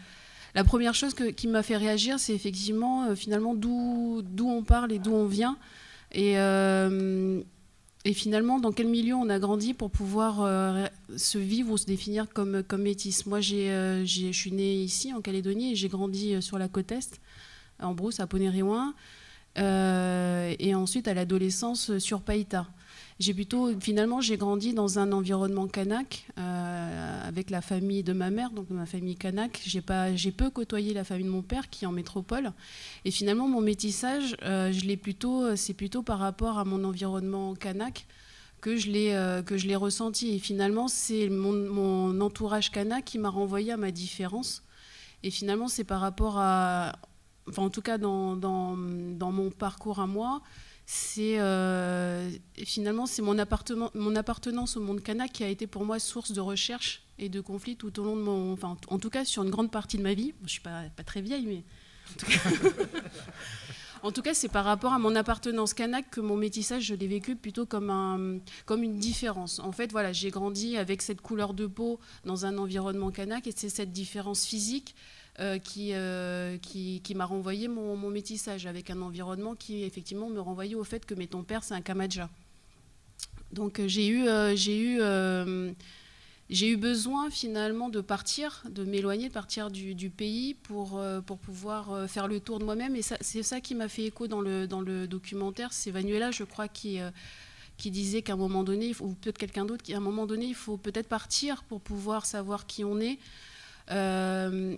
première chose qui m'a fait réagir, c'est effectivement finalement d'où on parle et d'où on vient. Et finalement, dans quel milieu on a grandi pour pouvoir se vivre ou se définir comme métisse. Moi, je suis née ici, en Calédonie, et j'ai grandi sur la côte Est, en Brousse, à Ponériouin, et ensuite, à l'adolescence, sur Païta. Finalement, j'ai grandi dans un environnement kanak, avec la famille de ma mère, donc ma famille kanak. J'ai peu côtoyé la famille de mon père, qui est en métropole. Et finalement, mon métissage, c'est plutôt par rapport à mon environnement kanak que je l'ai ressenti. Et finalement, c'est mon entourage kanak qui m'a renvoyé à ma différence. Et finalement, c'est par rapport à... Enfin, en tout cas, dans mon parcours à moi... Finalement, c'est mon appartenance au monde kanak qui a été pour moi source de recherche et de conflit tout au long de en tout cas sur une grande partie de ma vie. Je ne suis pas très vieille, mais en tout cas, c'est par rapport à mon appartenance kanak que mon métissage, je l'ai vécu plutôt comme une différence. En fait, voilà, j'ai grandi avec cette couleur de peau dans un environnement kanak, et c'est cette différence physique qui m'a renvoyé mon métissage, avec un environnement qui effectivement me renvoyait au fait que ton père c'est un Kamadja. Donc j'ai eu besoin finalement de partir, de m'éloigner, de partir du pays pour pouvoir faire le tour de moi-même. Et c'est ça qui m'a fait écho dans le documentaire. C'est Vanuela, je crois, qui disait qu'à un moment donné, ou peut-être quelqu'un d'autre, qu'à un moment donné, il faut peut-être partir pour pouvoir savoir qui on est.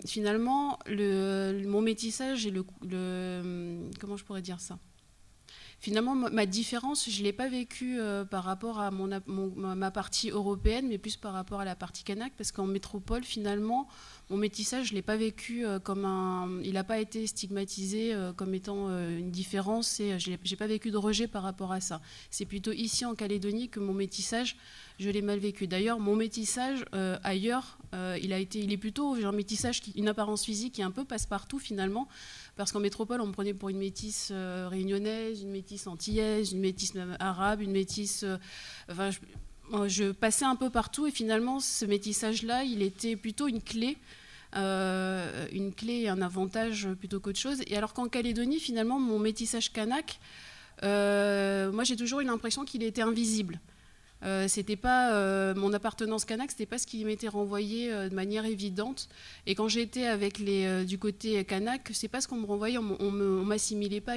Finalement, mon métissage et comment je pourrais dire ça ? Finalement, ma différence, je ne l'ai pas vécue par rapport à ma partie européenne, mais plus par rapport à la partie kanak, parce qu'en métropole, finalement, mon métissage, je ne l'ai pas vécu il n'a pas été stigmatisé comme étant une différence, et je n'ai pas vécu de rejet par rapport à ça. C'est plutôt ici, en Calédonie, que mon métissage, je l'ai mal vécu. D'ailleurs, mon métissage ailleurs, il est plutôt un métissage, une apparence physique qui est un peu passe-partout finalement, parce qu'en métropole, on me prenait pour une métisse réunionnaise, une métisse antillaise, une métisse même arabe, une métisse... je passais un peu partout, et finalement, ce métissage-là, il était plutôt une clé et un avantage plutôt qu'autre chose. Et alors qu'en Calédonie, finalement, mon métissage kanak, moi, j'ai toujours eu l'impression qu'il était invisible. C'était pas mon appartenance kanak, c'était pas ce qui m'était renvoyé de manière évidente. Et quand j'étais avec du côté kanak, c'est pas ce qu'on me renvoyait, on m'assimilait pas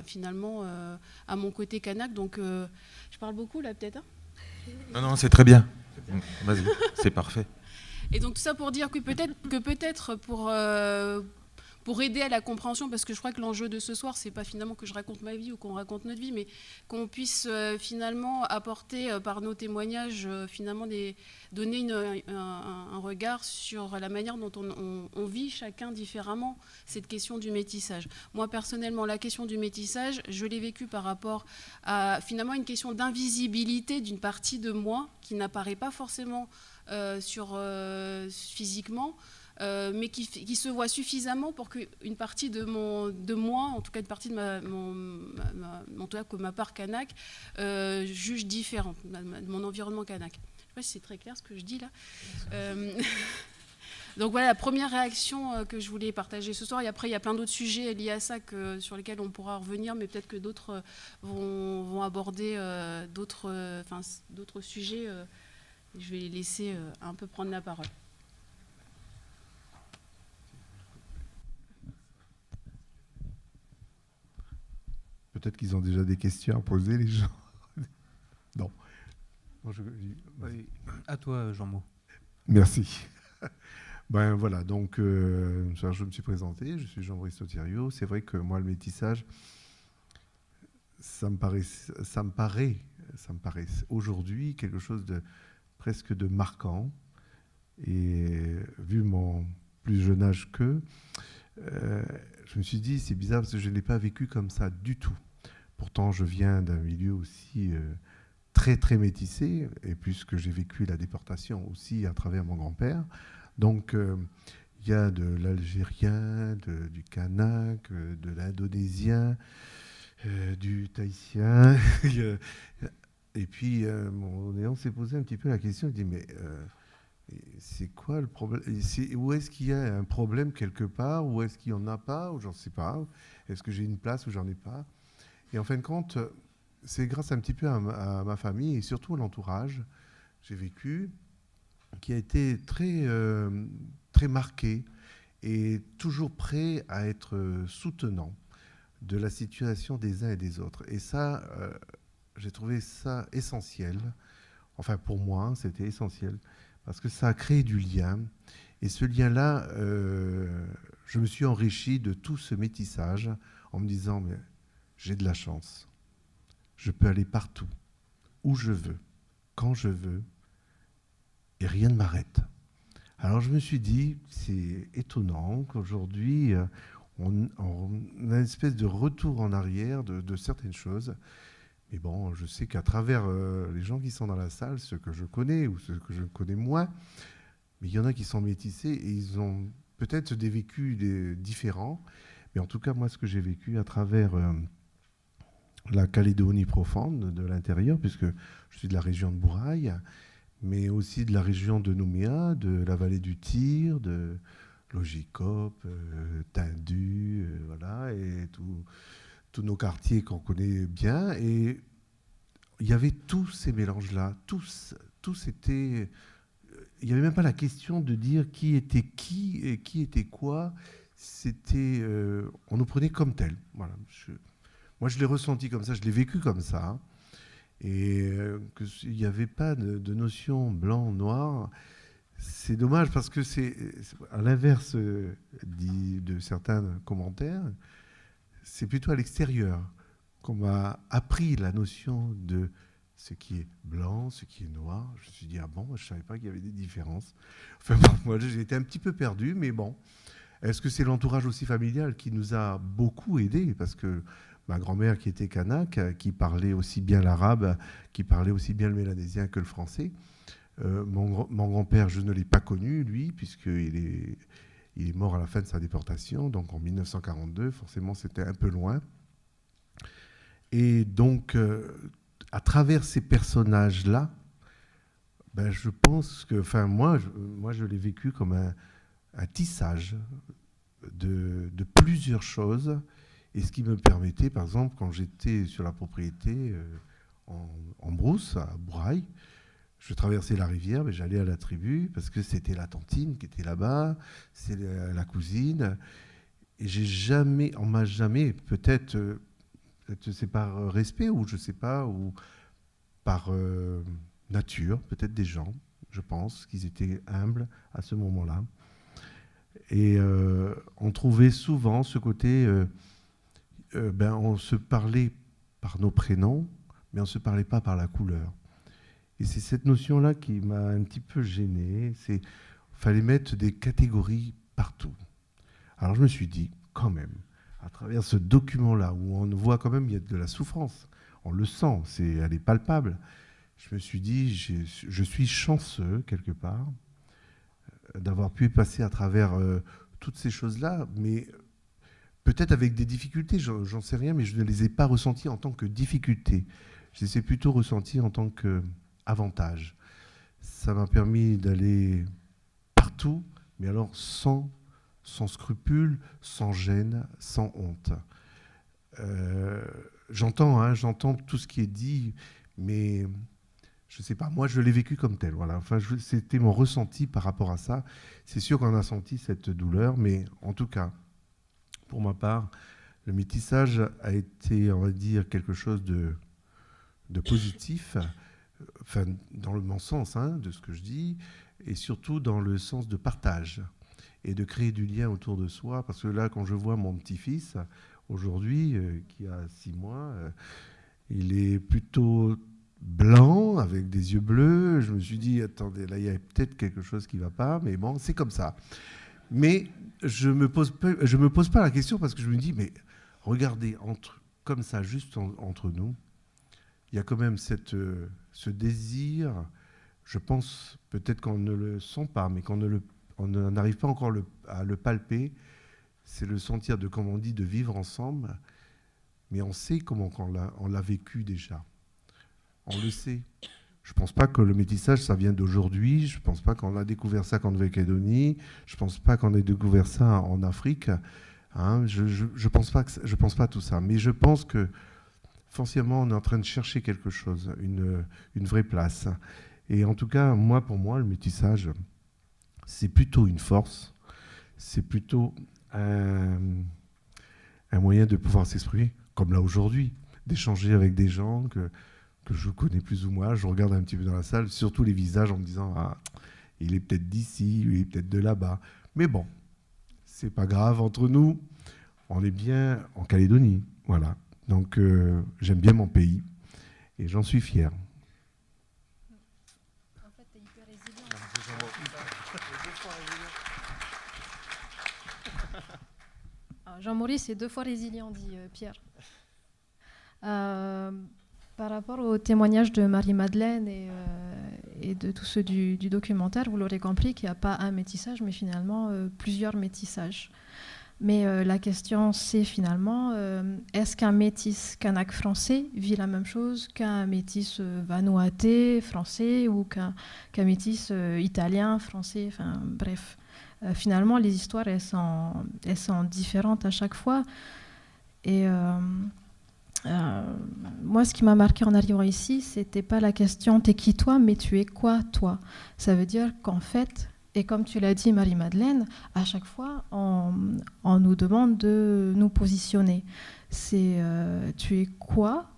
finalement à mon côté kanak. Donc je parle beaucoup là peut-être. Hein, non, c'est très bien. Vas-y, c'est parfait. Et donc tout ça pour dire que peut-être pour aider à la compréhension, parce que je crois que l'enjeu de ce soir, c'est pas finalement que je raconte ma vie ou qu'on raconte notre vie, mais qu'on puisse finalement apporter par nos témoignages, finalement donner un regard sur la manière dont on vit chacun différemment cette question du métissage. Moi personnellement, la question du métissage, je l'ai vécue par rapport à finalement une question d'invisibilité d'une partie de moi qui n'apparaît pas forcément physiquement, mais qui se voit suffisamment pour qu'une partie de moi, en tout cas une partie de ma part kanak, juge différente de mon environnement kanak. Je ne sais pas si c'est très clair ce que je dis là. Donc voilà la première réaction que je voulais partager ce soir. Et après, il y a plein d'autres sujets liés à ça sur lesquels on pourra revenir, mais peut-être que d'autres vont aborder d'autres sujets. Je vais les laisser un peu prendre la parole. Peut-être qu'ils ont déjà des questions à poser, les gens. Non. Oui. À toi, Jean-Mo. Merci. Ben voilà, donc je me suis présenté, je suis Jean-Brice Thiriot. C'est vrai que moi, le métissage, ça me paraît aujourd'hui quelque chose de presque de marquant. Et vu mon plus jeune âge qu'eux, je me suis dit, c'est bizarre parce que je ne l'ai pas vécu comme ça du tout. Pourtant, je viens d'un milieu aussi très, très métissé, et puisque j'ai vécu la déportation aussi à travers mon grand-père. Donc, il y a de l'algérien, du kanak, de l'indonésien, du tahitien. Et puis, on s'est posé un petit peu la question, il dit, mais c'est quoi le problème? Où est-ce qu'il y a un problème quelque part? Où est-ce qu'il n'y en a pas? Ou j'en sais pas. Est-ce que j'ai une place ou j'en ai pas? Et en fin de compte, c'est grâce un petit peu à ma famille et surtout à l'entourage, j'ai vécu, qui a été très, très marqué et toujours prêt à être soutenant de la situation des uns et des autres. Et ça, j'ai trouvé ça essentiel. Enfin, pour moi, c'était essentiel. Parce que ça a créé du lien. Et ce lien-là, je me suis enrichi de tout ce métissage en me disant, mais j'ai de la chance. Je peux aller partout, où je veux, quand je veux, et rien ne m'arrête. Alors je me suis dit, c'est étonnant qu'aujourd'hui, on a une espèce de retour en arrière de certaines choses. Mais bon, je sais qu'à travers les gens qui sont dans la salle, ceux que je connais ou ceux que je connais moins, mais il y en a qui sont métissés et ils ont peut-être des vécus différents. Mais en tout cas, moi, ce que j'ai vécu à travers la Calédonie profonde de l'intérieur, puisque je suis de la région de Bourail, mais aussi de la région de Nouméa, de la vallée du Tyr, de Logicop, Tindu, voilà, et tous nos quartiers qu'on connaît bien. Et il y avait tous ces mélanges-là, tous étaient... Il n'y avait même pas la question de dire qui était qui et qui était quoi. C'était... on nous prenait comme tel. Voilà. Moi, je l'ai ressenti comme ça, je l'ai vécu comme ça. Et qu'il n'y avait pas de notion blanc, noir. C'est dommage parce que c'est à l'inverse de certains commentaires, c'est plutôt à l'extérieur qu'on m'a appris la notion de ce qui est blanc, ce qui est noir. Je me suis dit, ah bon, je ne savais pas qu'il y avait des différences. Enfin bon, moi, j'ai été un petit peu perdu, mais bon. Est-ce que c'est l'entourage aussi familial qui nous a beaucoup aidés? Parce que ma grand-mère qui était kanak, qui parlait aussi bien l'arabe, qui parlait aussi bien le mélanésien que le français. Mon grand-père, je ne l'ai pas connu, lui, puisqu'il est mort à la fin de sa déportation, donc en 1942, forcément c'était un peu loin. Et donc, à travers ces personnages-là, ben, je pense que, enfin moi je l'ai vécu comme un tissage de plusieurs choses, et ce qui me permettait, par exemple, quand j'étais sur la propriété en brousse, à Bourail, je traversais la rivière, mais j'allais à la tribu, parce que c'était la tantine qui était là-bas, c'est la cousine, et on m'a jamais, peut-être c'est par respect, ou je sais pas, ou par nature, peut-être des gens, je pense, qu'ils étaient humbles à ce moment-là. Et on trouvait souvent ce côté, on se parlait par nos prénoms, mais on ne se parlait pas par la couleur. Et c'est cette notion-là qui m'a un petit peu gêné. Il fallait mettre des catégories partout. Alors je me suis dit, quand même, à travers ce document-là, où on voit quand même il y a de la souffrance, on le sent, elle est palpable, je me suis dit, je suis chanceux, quelque part, d'avoir pu passer à travers toutes ces choses-là, mais peut-être avec des difficultés, j'en sais rien, mais je ne les ai pas ressenties en tant que difficultés. Je les ai plutôt ressenties en tant qu'avantage. Ça m'a permis d'aller partout, mais alors sans scrupule, sans gêne, sans honte. J'entends tout ce qui est dit, mais je ne sais pas, moi je l'ai vécu comme tel. Voilà. Enfin, c'était mon ressenti par rapport à ça. C'est sûr qu'on a senti cette douleur, mais en tout cas, pour ma part, le métissage a été, on va dire, quelque chose de positif, enfin, dans le bon sens de ce que je dis, et surtout dans le sens de partage et de créer du lien autour de soi. Parce que là, quand je vois mon petit-fils, aujourd'hui, qui a 6 mois, il est plutôt blanc, avec des yeux bleus. Je me suis dit, attendez, là, il y a peut-être quelque chose qui ne va pas, mais bon, c'est comme ça. Mais je me pose pas la question parce que je me dis, mais regardez, comme ça, juste entre nous, il y a quand même ce désir, je pense, peut-être qu'on ne le sent pas, mais qu'on n'arrive pas encore à le palper, c'est le sentir de, comme on dit, de vivre ensemble, mais on sait comment on l'a vécu déjà. On le sait. Je ne pense pas que le métissage, ça vient d'aujourd'hui. Je ne pense pas qu'on a découvert ça en Nouvelle-Calédonie. Je ne pense pas qu'on ait découvert ça en Afrique. Je pense pas tout ça. Mais je pense que, forcément, on est en train de chercher quelque chose, une vraie place. Et en tout cas, pour moi, le métissage, c'est plutôt une force. C'est plutôt un moyen de pouvoir s'exprimer, comme là aujourd'hui, d'échanger avec des gens que je connais plus ou moins. Je regarde un petit peu dans la salle, surtout les visages, en me disant il est peut-être d'ici, il est peut-être de là-bas. Mais bon, c'est pas grave, entre nous, on est bien en Calédonie. Voilà. Donc j'aime bien mon pays et j'en suis fier. En fait, t'es hyper résilient. Jean-Maurice est 2 fois résilient, dit Pierre. Par rapport au témoignage de Marie-Madeleine et de tous ceux du documentaire, vous l'aurez compris qu'il n'y a pas un métissage, mais finalement plusieurs métissages. Mais la question, c'est finalement, est-ce qu'un métis kanak français vit la même chose qu'un métis vanuatais français ou qu'un métis italien français, enfin bref. Finalement, les histoires, elles sont différentes à chaque fois. Et moi, ce qui m'a marqué en arrivant ici, c'était pas la question « t'es qui toi ?» mais « tu es quoi toi ?» Ça veut dire qu'en fait, et comme tu l'as dit Marie-Madeleine, à chaque fois, on nous demande de nous positionner. C'est tu es quoi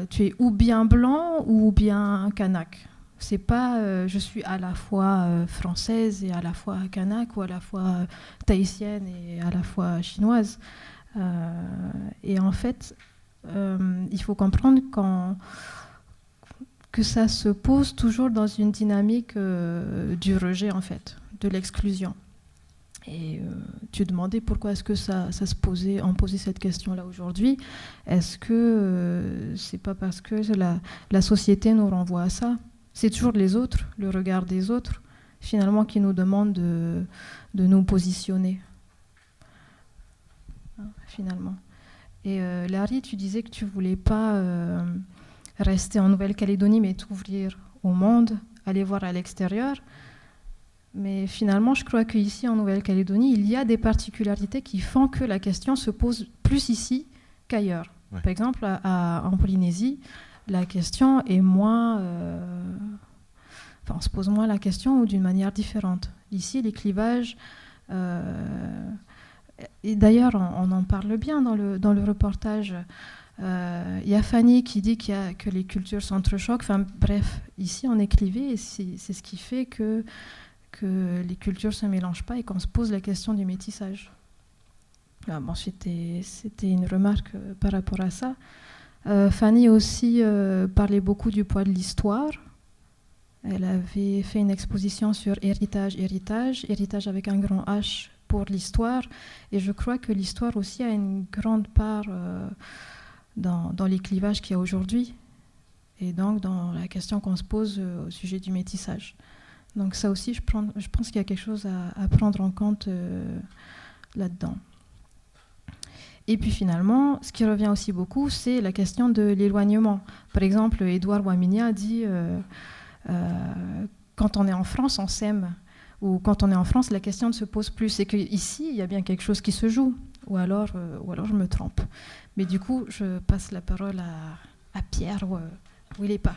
tu es ou bien blanc ou bien kanak. C'est pas je suis à la fois française et à la fois kanak ou à la fois tahitienne et à la fois chinoise. Et en fait, il faut comprendre que ça se pose toujours dans une dynamique du rejet, en fait, de l'exclusion. Et tu demandais pourquoi est-ce que on posait cette question-là aujourd'hui. Est-ce que c'est pas parce que la société nous renvoie à ça? C'est toujours les autres, le regard des autres, finalement, qui nous demande de nous positionner. Finalement. Et Larry, tu disais que tu voulais pas rester en Nouvelle-Calédonie, mais t'ouvrir au monde, aller voir à l'extérieur. Mais finalement, je crois qu'ici, en Nouvelle-Calédonie, il y a des particularités qui font que la question se pose plus ici qu'ailleurs. Ouais. Par exemple, en Polynésie, la question est moins... on se pose moins la question ou d'une manière différente. Ici, les clivages... et d'ailleurs, on en parle bien dans le reportage. Il y a Fanny qui dit que les cultures s'entrechoquent. Enfin, bref, ici, on est clivé et c'est ce qui fait que les cultures ne se mélangent pas et qu'on se pose la question du métissage. Bon, c'était une remarque par rapport à ça. Fanny aussi parlait beaucoup du poids de l'histoire. Elle avait fait une exposition sur héritage avec un grand H pour l'histoire. Et je crois que l'histoire aussi a une grande part dans les clivages qu'il y a aujourd'hui. Et donc dans la question qu'on se pose au sujet du métissage. Donc ça aussi, je pense qu'il y a quelque chose à prendre en compte là-dedans. Et puis finalement, ce qui revient aussi beaucoup, c'est la question de l'éloignement. Par exemple, Édouard Ouaminia dit quand on est en France, on s'aime. Ou quand on est en France, la question ne se pose plus. C'est qu'ici, il y a bien quelque chose qui se joue. Ou alors je me trompe. Mais du coup, je passe la parole à Pierre, où il n'est pas.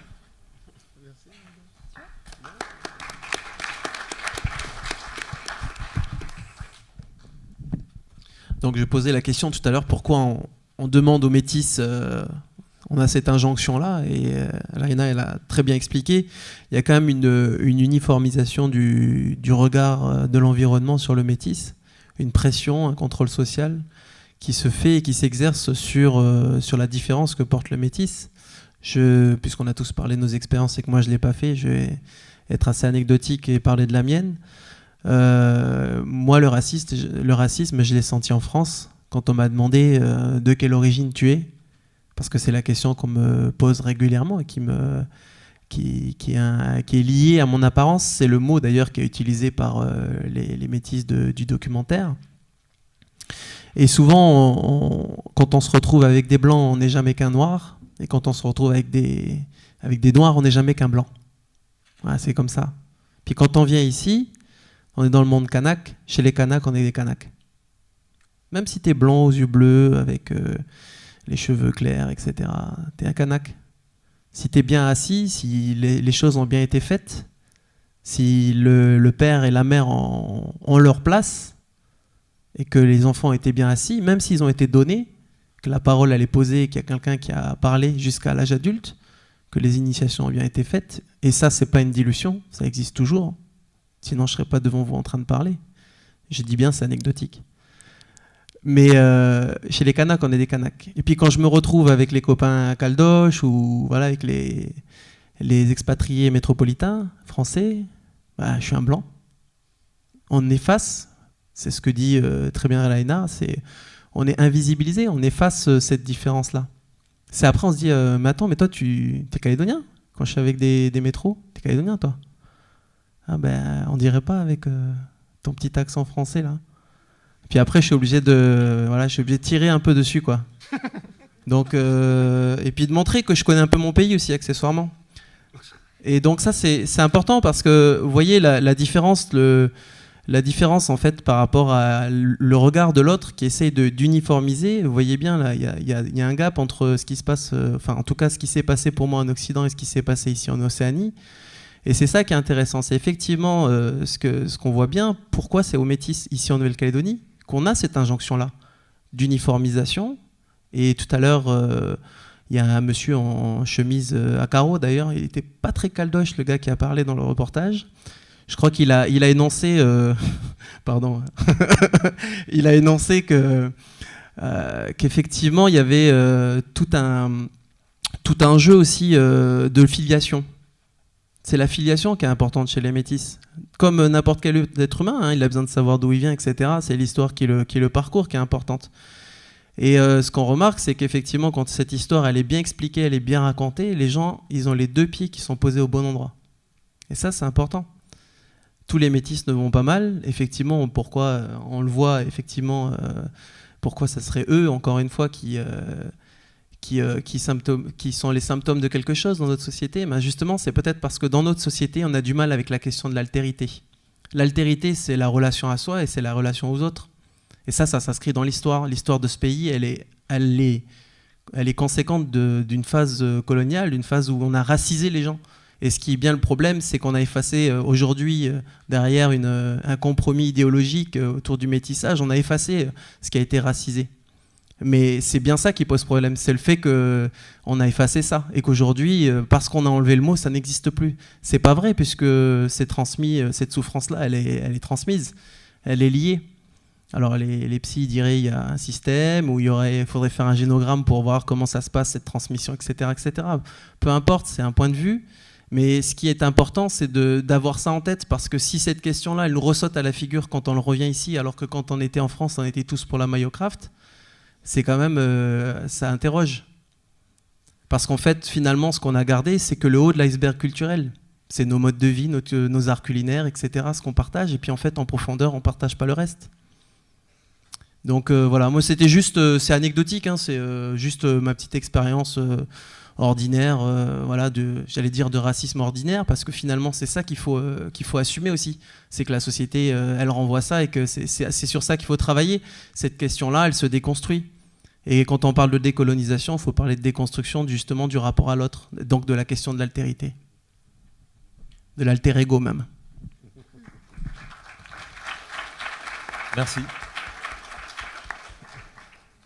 Donc je posais la question tout à l'heure, pourquoi on demande aux métis, on a cette injonction-là, et Raina, elle a très bien expliqué, il y a quand même une uniformisation du regard de l'environnement sur le métis, une pression, un contrôle social qui se fait et qui s'exerce sur la différence que porte le métis. Puisqu'on a tous parlé de nos expériences et que moi je ne l'ai pas fait, je vais être assez anecdotique et parler de la mienne. Moi, le racisme, je l'ai senti en France quand on m'a demandé de quelle origine tu es, parce que c'est la question qu'on me pose régulièrement et qui est liée à mon apparence. C'est le mot d'ailleurs qui est utilisé par les métis du documentaire. Et souvent, quand on se retrouve avec des blancs, on n'est jamais qu'un noir, et quand on se retrouve avec des noirs, on n'est jamais qu'un blanc. Voilà, c'est comme ça. Puis quand on vient ici, on est dans le monde kanak. Chez les Kanaks, on est des Kanaks. Même si tu es blanc aux yeux bleus, avec les cheveux clairs, etc., tu es un Kanak. Si tu es bien assis, si les choses ont bien été faites, si le père et la mère ont leur place, et que les enfants étaient bien assis, même s'ils ont été donnés, que la parole elle est posée, qu'il y a quelqu'un qui a parlé jusqu'à l'âge adulte, que les initiations ont bien été faites, et ça, c'est pas une dilution, ça existe toujours. Sinon, je ne serais pas devant vous en train de parler. Je dis bien, c'est anecdotique. Mais chez les Kanaks, on est des Kanaks. Et puis quand je me retrouve avec les copains à Caldoche ou voilà, avec les expatriés métropolitains français, je suis un blanc. On efface, c'est ce que dit très bien Raina, on est invisibilisé, on efface cette différence-là. C'est après, on se dit, mais attends, mais toi, t'es calédonien? Quand je suis avec des métros, t'es calédonien, toi? Ah ben, on dirait pas avec ton petit accent français là. Puis après, je suis obligé de tirer un peu dessus quoi. Donc et puis de montrer que je connais un peu mon pays aussi accessoirement. Et donc ça c'est important parce que vous voyez la différence en fait par rapport à le regard de l'autre qui essaye d'uniformiser. Vous voyez bien là, il y a un gap entre ce qui se passe, enfin en tout cas ce qui s'est passé pour moi en Occident et ce qui s'est passé ici en Océanie. Et c'est ça qui est intéressant, c'est effectivement ce qu'on voit bien, pourquoi c'est aux métis ici en Nouvelle-Calédonie qu'on a cette injonction-là d'uniformisation. Et tout à l'heure, il y a un monsieur en chemise à carreaux d'ailleurs, il n'était pas très caldoche le gars qui a parlé dans le reportage. Je crois qu'il a énoncé, pardon, il a énoncé qu'effectivement il y avait tout un jeu aussi de filiation. C'est la filiation qui est importante chez les métis. Comme n'importe quel être humain, il a besoin de savoir d'où il vient, etc. C'est l'histoire qui est le parcours qui est importante. Et ce qu'on remarque, c'est qu'effectivement, quand cette histoire elle est bien expliquée, elle est bien racontée, les gens, ils ont les deux pieds qui sont posés au bon endroit. Et ça, c'est important. Tous les métis ne vont pas mal. Effectivement, pourquoi on le voit, effectivement, pourquoi ça serait eux, encore une fois, qui sont les symptômes de quelque chose dans notre société, ben justement, c'est peut-être parce que dans notre société, on a du mal avec la question de l'altérité. L'altérité, c'est la relation à soi et c'est la relation aux autres. Et ça s'inscrit dans l'histoire. L'histoire de ce pays, elle est conséquente d'une phase coloniale, d'une phase où on a racisé les gens. Et ce qui est bien le problème, c'est qu'on a effacé aujourd'hui, derrière un compromis idéologique autour du métissage, on a effacé ce qui a été racisé. Mais c'est bien ça qui pose problème, c'est le fait qu'on a effacé ça et qu'aujourd'hui, parce qu'on a enlevé le mot, ça n'existe plus. C'est pas vrai puisque c'est transmis, cette souffrance-là, elle est transmise, elle est liée. Alors les psys diraient il y a un système où il faudrait faire un génogramme pour voir comment ça se passe cette transmission, etc., etc. Peu importe, c'est un point de vue. Mais ce qui est important, c'est d'avoir ça en tête parce que si cette question-là, elle nous ressaute à la figure quand on le revient ici, alors que quand on était en France, on était tous pour la Mayocraft. C'est quand même, ça interroge. Parce qu'en fait, finalement, ce qu'on a gardé, c'est que le haut de l'iceberg culturel. C'est nos modes de vie, nos arts culinaires, etc., ce qu'on partage. Et puis en fait, en profondeur, on ne partage pas le reste. Donc voilà, moi c'était juste, c'est anecdotique, hein, c'est juste ma petite expérience ordinaire, voilà, j'allais dire de racisme ordinaire, parce que finalement c'est ça qu'il faut assumer aussi. C'est que la société, elle renvoie ça et que c'est sur ça qu'il faut travailler. Cette question-là, elle se déconstruit. Et quand on parle de décolonisation, il faut parler de déconstruction justement du rapport à l'autre, donc de la question de l'altérité, de l'alter ego même. Merci.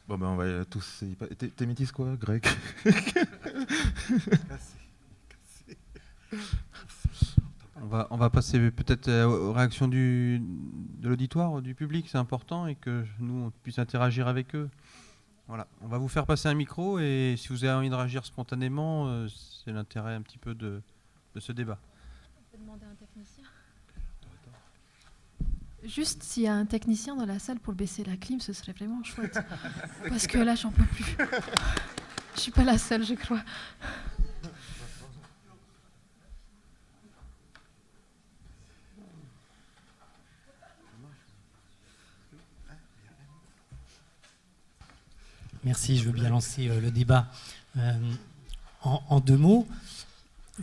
Bon ben on va tous... T'es métisse quoi, grec? On va passer peut-être aux réactions de l'auditoire, du public, c'est important, et que nous, on puisse interagir avec eux. Voilà, on va vous faire passer un micro, et si vous avez envie de réagir spontanément, c'est l'intérêt un petit peu de ce débat. On peut demander à un technicien. Juste s'il y a un technicien dans la salle pour baisser la clim, ce serait vraiment chouette. Parce que là, j'en peux plus. Je suis pas la seule, je crois. Merci, je veux bien lancer le débat. En 2 mots,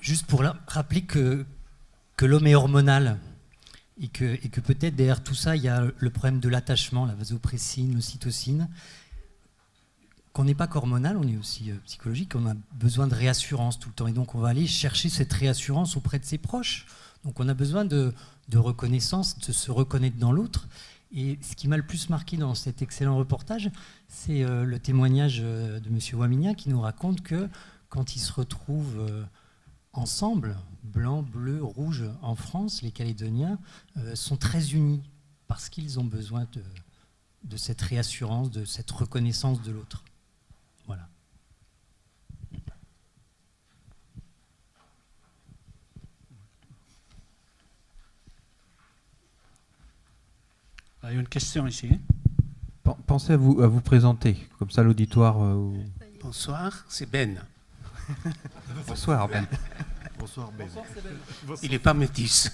juste pour rappeler que l'homme est hormonal et que peut-être derrière tout ça, il y a le problème de l'attachement, la vasopressine, l'ocytocine, qu'on n'est pas qu'hormonal, on est aussi psychologique, on a besoin de réassurance tout le temps. Et donc on va aller chercher cette réassurance auprès de ses proches. Donc on a besoin de reconnaissance, de se reconnaître dans l'autre. Et ce qui m'a le plus marqué dans cet excellent reportage, c'est le témoignage de M. Wamigna qui nous raconte que quand ils se retrouvent ensemble, blanc, bleu, rouge, en France, les Calédoniens sont très unis parce qu'ils ont besoin de cette réassurance, de cette reconnaissance de l'autre. Voilà. Il y a une question ici. Pensez à vous présenter, comme ça l'auditoire... Bonsoir, c'est Ben. Bonsoir Ben. Bonsoir Ben. Il n'est pas métis.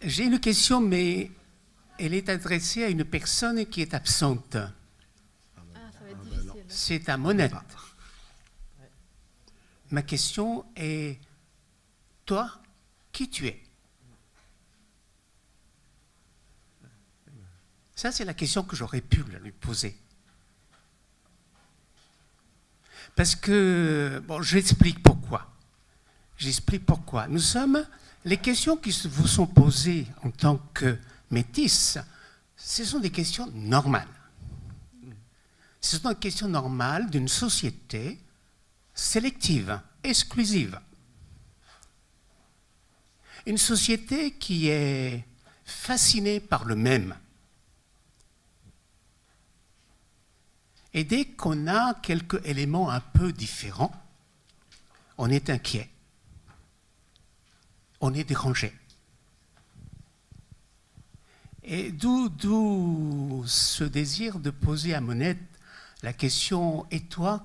J'ai une question, mais elle est adressée à une personne qui est absente. Ah, ça va être difficile. C'est à Monette. Ma question est, toi, qui tu es? Ça, c'est la question que j'aurais pu lui poser. Parce que, bon, j'explique pourquoi. J'explique pourquoi. Les questions qui vous sont posées en tant que métis, ce sont des questions normales. Ce sont des questions normales d'une société sélective, exclusive. Une société qui est fascinée par le même. Et dès qu'on a quelques éléments un peu différents, on est inquiet. On est dérangé. Et d'où ce désir de poser à Monette la question « Et toi,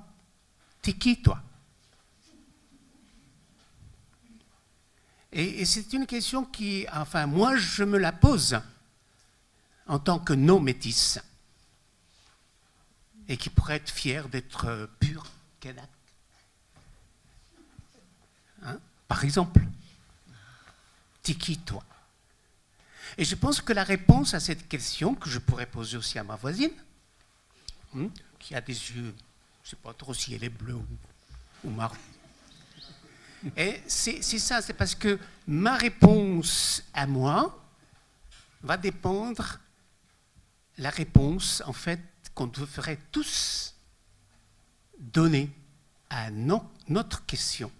t'es qui toi ?» Et c'est une question qui, enfin, moi, je me la pose en tant que non-métisse. Et qui pourrait être fier d'être pur Kanak. Hein? Par exemple, t'es qui toi? Et je pense que la réponse à cette question, que je pourrais poser aussi à ma voisine, qui a des yeux, je ne sais pas trop si elle est bleue ou marron, et c'est ça, c'est parce que ma réponse à moi va dépendre la réponse, en fait, qu'on devrait tous donner à notre question.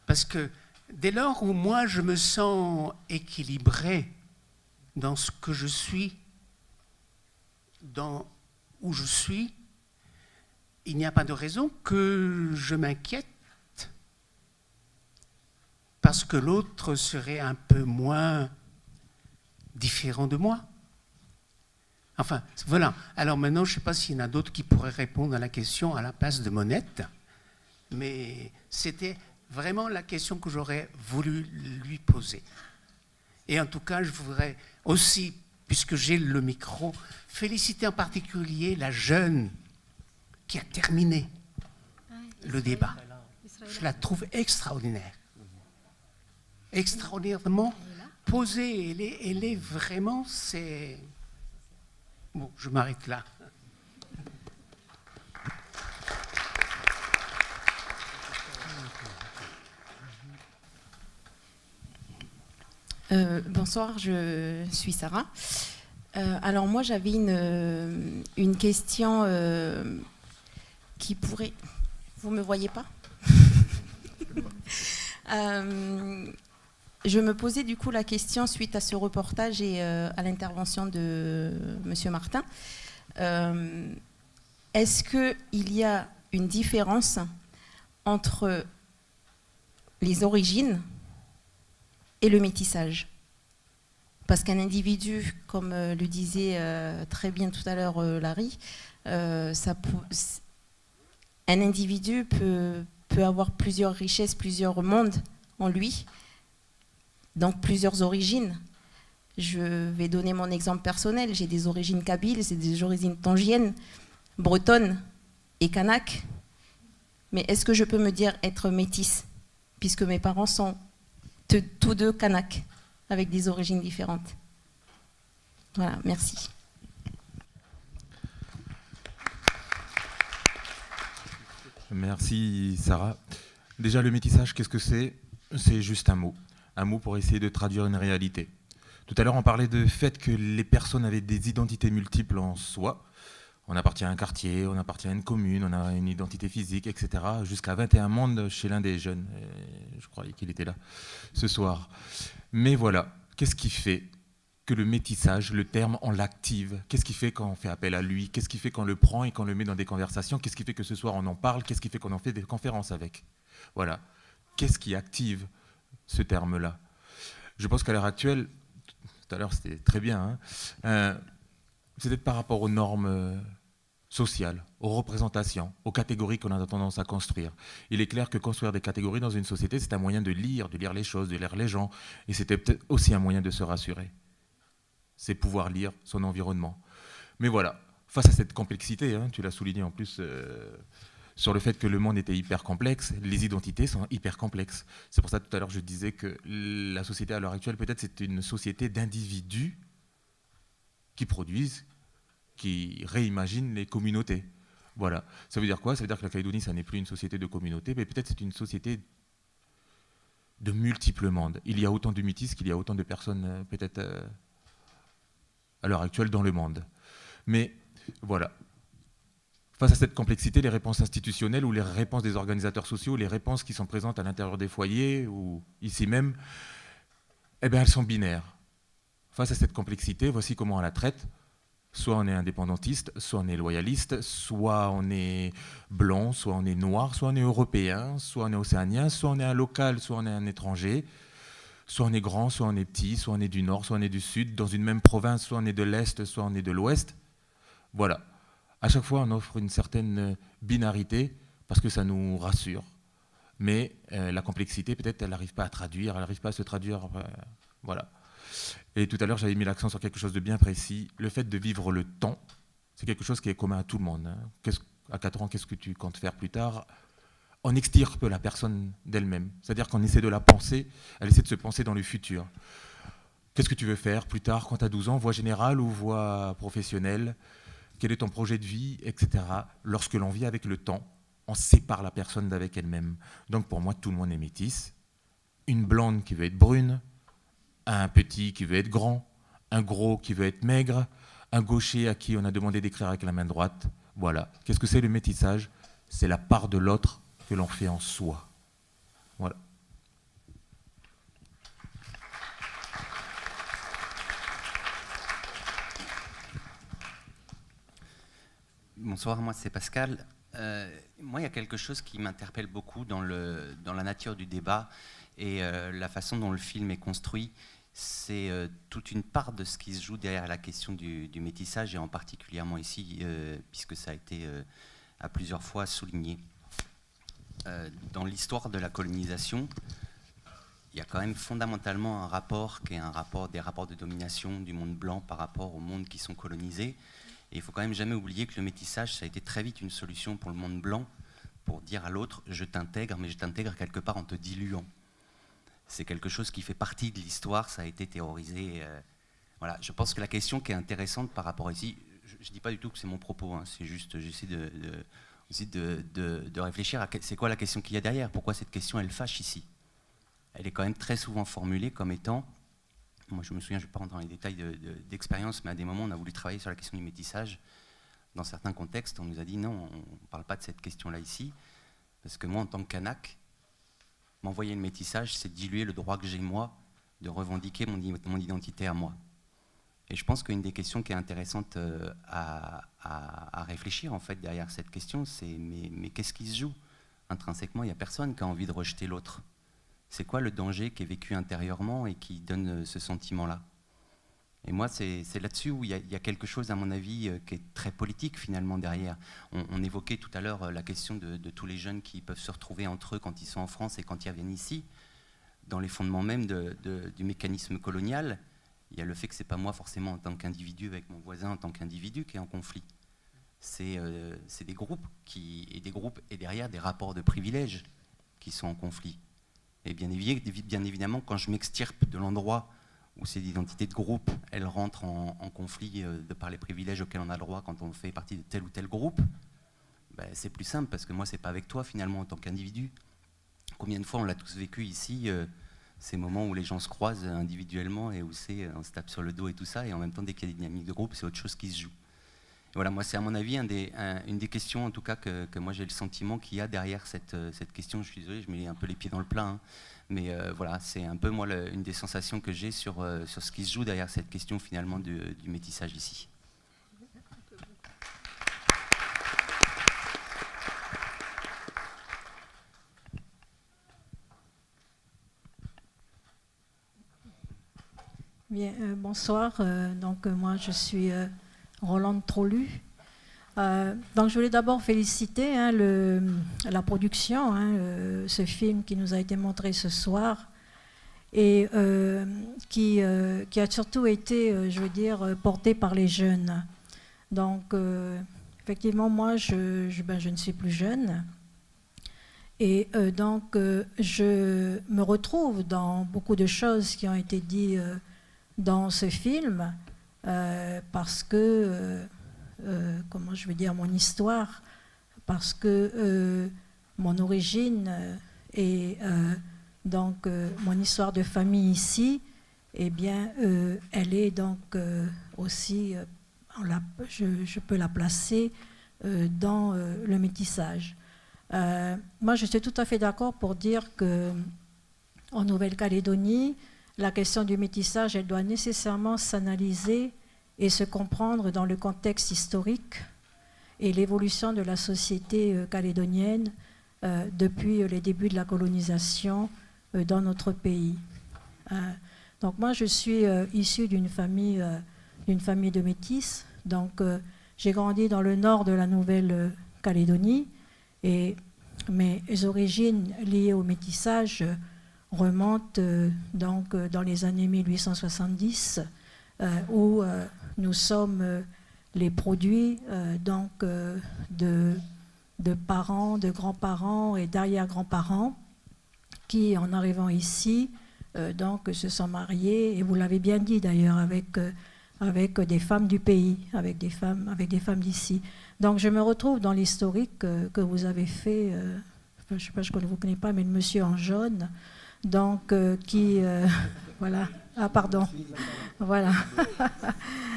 Parce que dès lors où moi je me sens équilibré dans ce que je suis, dans où je suis, il n'y a pas de raison que je m'inquiète parce que l'autre serait un peu moins différent de moi. Enfin, voilà. Alors maintenant, je ne sais pas s'il y en a d'autres qui pourraient répondre à la question à la place de Monette, mais c'était vraiment la question que j'aurais voulu lui poser. Et en tout cas, je voudrais aussi, puisque j'ai le micro, féliciter en particulier la jeune qui a terminé le débat. Je la trouve extraordinaire. Extraordinairement posée. Elle est vraiment... Bon, je m'arrête là. Bonsoir, je suis Sarah. Alors moi j'avais une question qui pourrait... Vous me voyez pas? Je me posais du coup la question suite à ce reportage et à l'intervention de Monsieur Martin. Est-ce qu'il y a une différence entre les origines et le métissage? Parce qu'un individu, comme le disait très bien tout à l'heure Larry, un individu peut avoir plusieurs richesses, plusieurs mondes en lui, donc plusieurs origines. Je vais donner mon exemple personnel. J'ai des origines kabyles, j'ai des origines tongiennes, bretonnes et kanak. Mais est-ce que je peux me dire être métisse, puisque mes parents sont tous deux kanak, avec des origines différentes? Voilà, merci. Merci Sarah. Déjà, le métissage, qu'est-ce que c'est? C'est juste un mot pour essayer de traduire une réalité. Tout à l'heure, on parlait du fait que les personnes avaient des identités multiples en soi. On appartient à un quartier, on appartient à une commune, on a une identité physique, etc. Jusqu'à 21 mondes chez l'un des jeunes. Je croyais qu'il était là ce soir. Mais voilà, qu'est-ce qui fait que le métissage, le terme, on l'active? Qu'est-ce qui fait quand on fait appel à lui? Qu'est-ce qui fait qu'on le prend et qu'on le met dans des conversations? Qu'est-ce qui fait que ce soir on en parle? Qu'est-ce qui fait qu'on en fait des conférences avec? Voilà. Qu'est-ce qui active ce terme-là? Je pense qu'à l'heure actuelle, tout à l'heure c'était très bien, c'est peut-être par rapport aux normes sociales, aux représentations, aux catégories qu'on a tendance à construire. Il est clair que construire des catégories dans une société, c'est un moyen de lire les choses, de lire les gens, et c'était peut-être aussi un moyen de se rassurer. C'est pouvoir lire son environnement. Mais voilà, face à cette complexité, tu l'as souligné en plus sur le fait que le monde était hyper complexe, les identités sont hyper complexes. C'est pour ça tout à l'heure je disais que la société à l'heure actuelle, peut-être c'est une société d'individus qui produisent, qui réimaginent les communautés. Voilà. Ça veut dire quoi? Ça veut dire que la Calédonie, ça n'est plus une société de communautés, mais peut-être c'est une société de multiples mondes. Il y a autant de métis qu'il y a autant de personnes peut-être à l'heure actuelle dans le monde. Mais voilà. Face à cette complexité, les réponses institutionnelles ou les réponses des organisateurs sociaux, les réponses qui sont présentes à l'intérieur des foyers ou ici même, eh bien, elles sont binaires. Face à cette complexité, voici comment on la traite. Soit on est indépendantiste, soit on est loyaliste, soit on est blanc, soit on est noir, soit on est européen, soit on est océanien, soit on est un local, soit on est un étranger, soit on est grand, soit on est petit, soit on est du nord, soit on est du sud, dans une même province, soit on est de l'est, soit on est de l'ouest. Voilà. À chaque fois, on offre une certaine binarité parce que ça nous rassure. Mais la complexité, peut-être, elle n'arrive pas à traduire, elle n'arrive pas à se traduire. Voilà. Et tout à l'heure, j'avais mis l'accent sur quelque chose de bien précis. Le fait de vivre le temps, c'est quelque chose qui est commun à tout le monde. À 4 ans, qu'est-ce que tu comptes faire plus tard? On extirpe la personne d'elle-même. C'est-à-dire qu'on essaie de la penser, elle essaie de se penser dans le futur. Qu'est-ce que tu veux faire plus tard, quand tu as 12 ans, voie générale ou voie professionnelle? Quel est ton projet de vie, etc. Lorsque l'on vit avec le temps, on sépare la personne d'avec elle-même. Donc pour moi, tout le monde est métisse. Une blonde qui veut être brune, un petit qui veut être grand, un gros qui veut être maigre, un gaucher à qui on a demandé d'écrire avec la main droite. Voilà. Qu'est-ce que c'est le métissage? C'est la part de l'autre que l'on fait en soi. Voilà. Bonsoir, moi c'est Pascal. Moi, il y a quelque chose qui m'interpelle beaucoup dans la nature du débat et la façon dont le film est construit. C'est toute une part de ce qui se joue derrière la question du métissage, et en particulièrement ici, puisque ça a été à plusieurs fois souligné. Dans l'histoire de la colonisation, il il y a quand même fondamentalement un rapport qui est des rapports de domination du monde blanc par rapport aux mondes qui sont colonisés. Et il ne faut quand même jamais oublier que le métissage, ça a été très vite une solution pour le monde blanc, pour dire à l'autre, je t'intègre, mais je t'intègre quelque part en te diluant. C'est quelque chose qui fait partie de l'histoire, ça a été théorisé. Voilà, je pense que la question qui est intéressante par rapport à ici, je ne dis pas du tout que c'est mon propos, hein, c'est juste, j'essaie de réfléchir à c'est quoi la question qu'il y a derrière, pourquoi cette question elle fâche ici. Elle est quand même très souvent formulée comme étant, moi je me souviens, je ne vais pas rentrer dans les détails d'expérience, mais à des moments on a voulu travailler sur la question du métissage. Dans certains contextes, on nous a dit non, on ne parle pas de cette question-là ici, parce que moi en tant que Kanak, m'envoyer le métissage, c'est diluer le droit que j'ai moi de revendiquer mon identité à moi. Et je pense qu'une des questions qui est intéressante à réfléchir en fait derrière cette question, c'est mais qu'est-ce qui se joue intrinsèquement? Il n'y a personne qui a envie de rejeter l'autre. C'est quoi le danger qui est vécu intérieurement et qui donne ce sentiment-là? Et moi, c'est là-dessus où il y a quelque chose, à mon avis, qui est très politique finalement derrière. On évoquait tout à l'heure la question de tous les jeunes qui peuvent se retrouver entre eux quand ils sont en France et quand ils reviennent ici. Dans les fondements même du mécanisme colonial, il y a le fait que ce n'est pas moi forcément en tant qu'individu avec mon voisin en tant qu'individu qui est en conflit. C'est des groupes et derrière des rapports de privilèges qui sont en conflit. Et bien évidemment, quand je m'extirpe de l'endroit où ces identités de groupe, elles rentrent en conflit de par les privilèges auxquels on a le droit quand on fait partie de tel ou tel groupe, ben, c'est plus simple parce que moi, c'est pas avec toi finalement en tant qu'individu. Combien de fois on l'a tous vécu ici, ces moments où les gens se croisent individuellement et où on se tape sur le dos et tout ça, et en même temps, dès qu'il y a des dynamiques de groupe, c'est autre chose qui se joue. Et voilà, moi, c'est à mon avis une des questions, en tout cas, que moi j'ai le sentiment qu'il y a derrière cette question. Je suis désolé, je mets un peu les pieds dans le plat, hein, mais voilà, c'est un peu moi une des sensations que j'ai sur ce qui se joue derrière cette question finalement du métissage ici. Bien, bonsoir. Donc moi je suis Rolande Trolu. Donc je voulais d'abord féliciter la production, ce film qui nous a été montré ce soir et qui a surtout été, je veux dire, porté par les jeunes. Donc effectivement moi je ne suis plus jeune. Et donc, je me retrouve dans beaucoup de choses qui ont été dites dans ce film, parce que, comment je veux dire, mon histoire, parce que mon origine et donc mon histoire de famille ici, eh bien, elle est donc aussi, je peux la placer dans le métissage. Moi, je suis tout à fait d'accord pour dire qu'en Nouvelle-Calédonie, la question du métissage, elle doit nécessairement s'analyser et se comprendre dans le contexte historique et l'évolution de la société calédonienne depuis les débuts de la colonisation dans notre pays. Donc moi, je suis issue d'une famille de métis. Donc j'ai grandi dans le nord de la Nouvelle-Calédonie. Et mes origines liées au métissage remontent donc dans les années 1870, où nous sommes les produits donc de parents, de grands-parents et d'arrière-grands-parents qui, en arrivant ici, donc se sont mariés, et vous l'avez bien dit d'ailleurs, avec des femmes du pays, avec des femmes d'ici. Donc je me retrouve dans l'historique que vous avez fait, je ne sais pas, je ne vous connais pas, mais le monsieur en jaune, donc qui, voilà, ah pardon, voilà,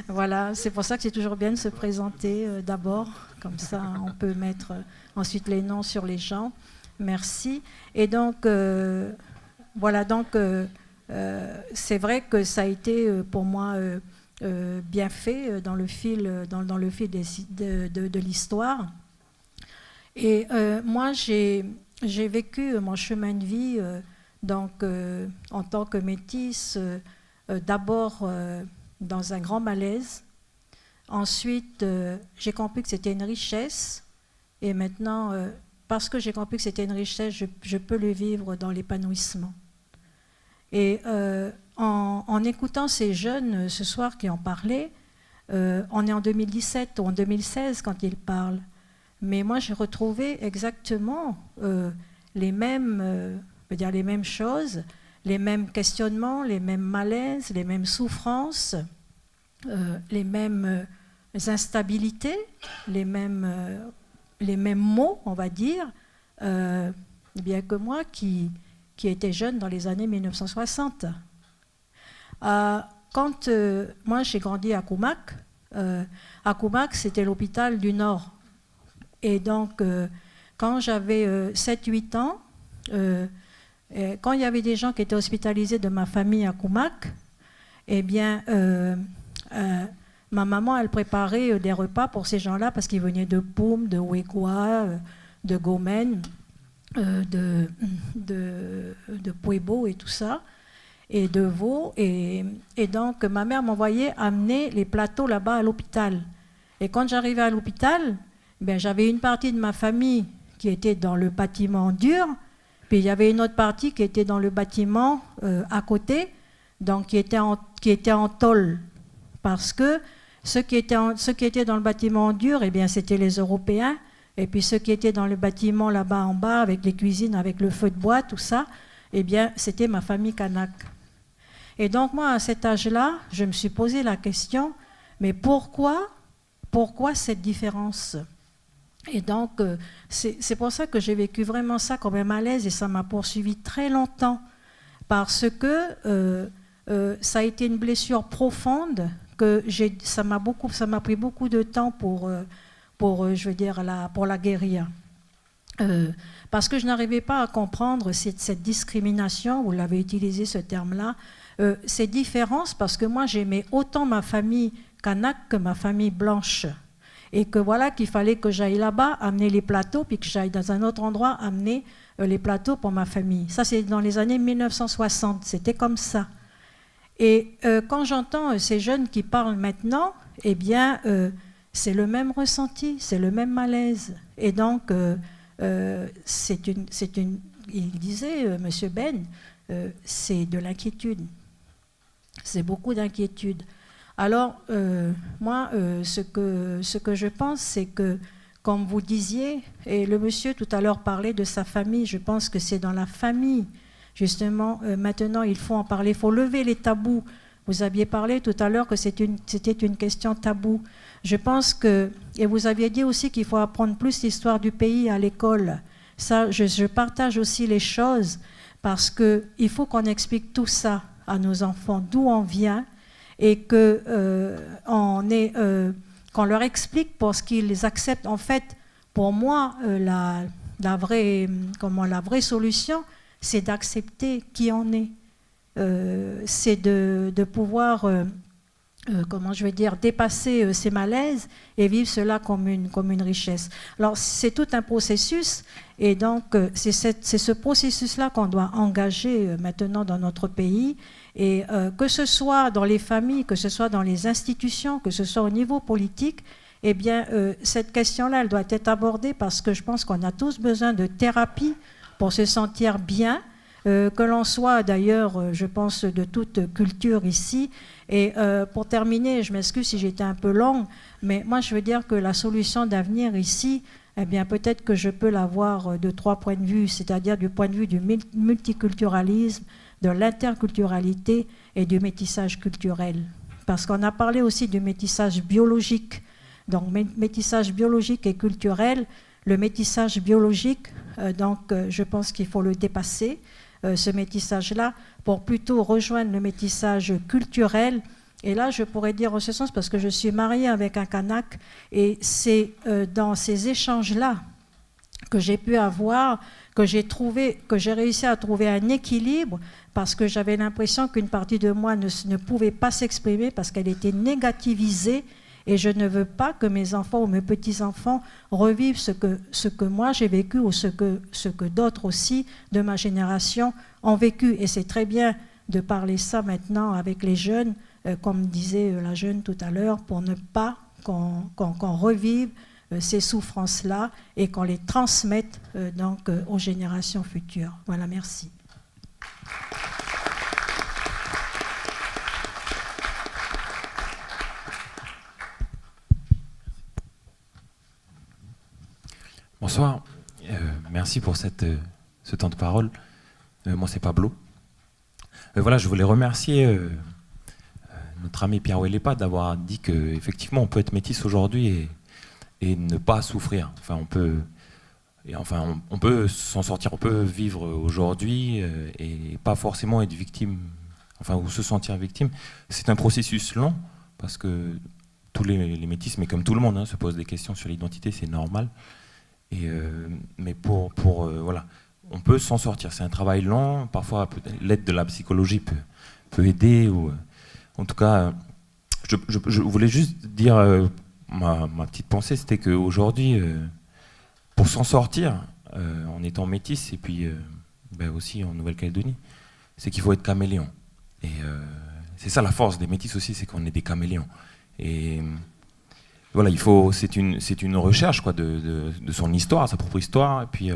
voilà, c'est pour ça que c'est toujours bien de se présenter d'abord, comme ça on peut mettre ensuite les noms sur les gens. Merci. Et donc voilà, donc c'est vrai que ça a été pour moi bien fait dans le fil de l'histoire. Et moi, j'ai vécu mon chemin de vie donc, en tant que métisse, d'abord dans un grand malaise. Ensuite, j'ai compris que c'était une richesse. Et maintenant, parce que j'ai compris que c'était une richesse, je peux le vivre dans l'épanouissement. Et en écoutant ces jeunes ce soir qui en parlaient, on est en 2017 ou en 2016 quand ils parlent. Mais moi, j'ai retrouvé exactement les mêmes choses, les mêmes questionnements, les mêmes malaises, les mêmes souffrances, les mêmes instabilités, les mêmes mots, on va dire, bien que moi qui étais jeune dans les années 1960. Quand moi j'ai grandi à Koumak, c'était l'hôpital du Nord. Et donc, quand j'avais 7-8 ans, quand il y avait des gens qui étaient hospitalisés de ma famille à Koumak, eh bien, ma maman, elle préparait des repas pour ces gens-là parce qu'ils venaient de Poum, de Ouégoua, de Gomen, de Puebo et tout ça, et de Vaud. Et donc, ma mère m'envoyait amener les plateaux là-bas à l'hôpital. Et quand j'arrivais à l'hôpital, ben, j'avais une partie de ma famille qui était dans le bâtiment dur, puis il y avait une autre partie qui était dans le bâtiment à côté, donc qui était en tôle. Parce que ceux qui étaient dans le bâtiment dur, eh bien, c'était les Européens, et puis ceux qui étaient dans le bâtiment là-bas en bas, avec les cuisines, avec le feu de bois, tout ça, eh bien, c'était ma famille kanak. Et donc, moi, à cet âge-là, je me suis posé la question, mais pourquoi cette différence ? Et donc, c'est pour ça que j'ai vécu vraiment ça comme un malaise, et ça m'a poursuivi très longtemps, parce que ça a été une blessure profonde, que ça m'a pris beaucoup de temps pour la guérir. Parce que je n'arrivais pas à comprendre cette discrimination, vous l'avez utilisé ce terme-là, ces différences, parce que moi j'aimais autant ma famille kanak que ma famille blanche. Et que voilà qu'il fallait que j'aille là-bas amener les plateaux, puis que j'aille dans un autre endroit amener les plateaux pour ma famille. Ça, c'est dans les années 1960, c'était comme ça. Et quand j'entends ces jeunes qui parlent maintenant, eh bien, c'est le même ressenti, c'est le même malaise. Et donc, il disait, M. Ben, c'est de l'inquiétude. C'est beaucoup d'inquiétude. Alors, moi, ce que je pense, c'est que, comme vous disiez, et le monsieur tout à l'heure parlait de sa famille, je pense que c'est dans la famille. Justement, maintenant, il faut en parler, il faut lever les tabous. Vous aviez parlé tout à l'heure que c'était une question taboue. Je pense que, et vous aviez dit aussi qu'il faut apprendre plus l'histoire du pays à l'école. Ça, je partage aussi les choses, parce qu'il faut qu'on explique tout ça à nos enfants, d'où on vient, et qu'on leur explique pour ce qu'ils acceptent. En fait, pour moi, la vraie solution, c'est d'accepter qui on est. C'est de pouvoir, dépasser ces malaises et vivre cela comme une richesse. Alors, c'est tout un processus, et donc c'est ce processus-là qu'on doit engager maintenant dans notre pays, et que ce soit dans les familles, que ce soit dans les institutions, que ce soit au niveau politique, eh bien, cette question-là, elle doit être abordée, parce que je pense qu'on a tous besoin de thérapie pour se sentir bien, que l'on soit d'ailleurs, je pense, de toute culture ici. Et pour terminer, je m'excuse si j'étais un peu longue, mais moi je veux dire que la solution d'avenir ici, eh bien peut-être que je peux l'avoir de 3 points de vue, c'est-à-dire du point de vue du multiculturalisme, de l'interculturalité et du métissage culturel. Parce qu'on a parlé aussi du métissage biologique. Donc métissage biologique et culturel. Le métissage biologique, je pense qu'il faut le dépasser, ce métissage-là, pour plutôt rejoindre le métissage culturel. Et là, je pourrais dire en ce sens, parce que je suis mariée avec un kanak, et c'est dans ces échanges-là que j'ai pu avoir, que j'ai réussi à trouver un équilibre, parce que j'avais l'impression qu'une partie de moi ne pouvait pas s'exprimer parce qu'elle était négativisée. Et je ne veux pas que mes enfants ou mes petits-enfants revivent ce que moi j'ai vécu, ou ce que d'autres aussi de ma génération ont vécu. Et c'est très bien de parler ça maintenant avec les jeunes, comme disait la jeune tout à l'heure, pour ne pas qu'on revive ces souffrances-là et qu'on les transmette aux générations futures. Voilà, merci. Bonsoir. Merci pour ce temps de parole. Moi, c'est Pablo. Voilà, je voulais remercier notre ami Pierre Ouellepa d'avoir dit qu'effectivement, on peut être métis aujourd'hui et ne pas souffrir. Enfin, on peut s'en sortir, on peut vivre aujourd'hui et pas forcément être victime, enfin, ou se sentir victime. C'est un processus lent, parce que tous les métis, mais comme tout le monde, hein, se posent des questions sur l'identité, c'est normal. Mais voilà, on peut s'en sortir. C'est un travail lent. Parfois, l'aide de la psychologie peut aider. Ou, en tout cas, je voulais juste dire ma petite pensée, c'était qu'aujourd'hui, pour s'en sortir, en étant métis et puis aussi en Nouvelle-Calédonie, c'est qu'il faut être caméléon. Et c'est ça la force des métis aussi, c'est qu'on est des caméléons. Et voilà, c'est une recherche quoi, de son histoire, sa propre histoire, et puis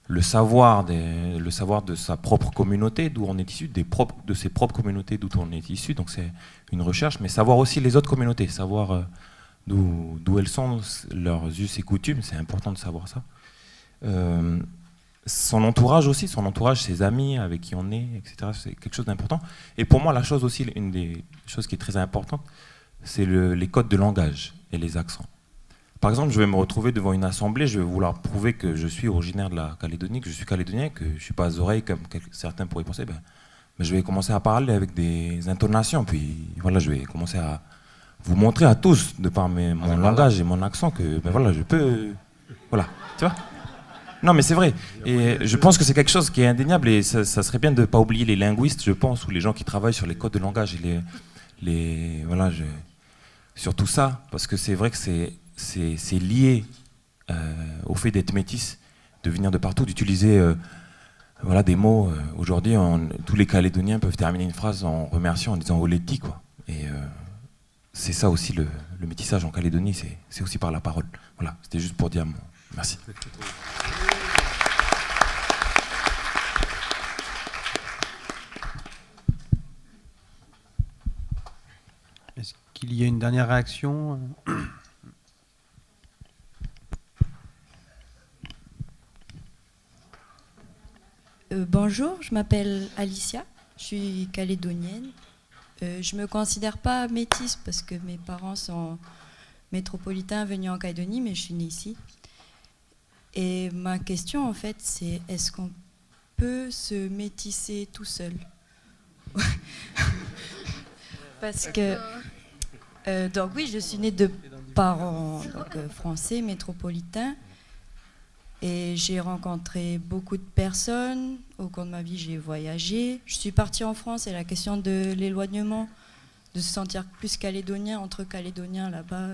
le savoir de sa propre communauté, d'où on est issu, de ses propres communautés d'où on est issu. Donc c'est une recherche, mais savoir aussi les autres communautés, savoir d'où elles sont, leurs us et coutumes, c'est important de savoir ça. Son entourage aussi, ses amis avec qui on est, etc. C'est quelque chose d'important. Et pour moi, la chose aussi, une des choses qui est très importante, c'est les codes de langage et les accents. Par exemple, je vais me retrouver devant une assemblée, je vais vouloir prouver que je suis originaire de la Calédonie, que je suis calédonien, que je ne suis pas aux oreilles comme certains pourraient penser. Je vais commencer à parler avec des intonations, puis voilà, je vais commencer à vous montrer à tous, de par mon langage et mon accent, que voilà, je peux... Voilà, tu vois ? Non, mais c'est vrai. Et je pense que c'est quelque chose qui est indéniable, et ça serait bien de ne pas oublier les linguistes, je pense, ou les gens qui travaillent sur les codes de langage et sur tout ça, parce que c'est vrai que c'est lié au fait d'être métis, de venir de partout, d'utiliser des mots. Aujourd'hui, tous les Calédoniens peuvent terminer une phrase en remerciant, en disant Oleti, quoi. Et c'est ça aussi le métissage en Calédonie, c'est aussi par la parole. Voilà, c'était juste pour dire merci. Est-ce qu'il y a une dernière réaction ? Bonjour, je m'appelle Alicia, je suis calédonienne. Je ne me considère pas métisse parce que mes parents sont métropolitains venus en Calédonie, mais je suis née ici. Et ma question, en fait, c'est est-ce qu'on peut se métisser tout seul ? Parce que, donc oui, je suis née de parents français, métropolitains. Et j'ai rencontré beaucoup de personnes. Au cours de ma vie, j'ai voyagé. Je suis partie en France et la question de l'éloignement, de se sentir plus calédonien, entre calédoniens là-bas.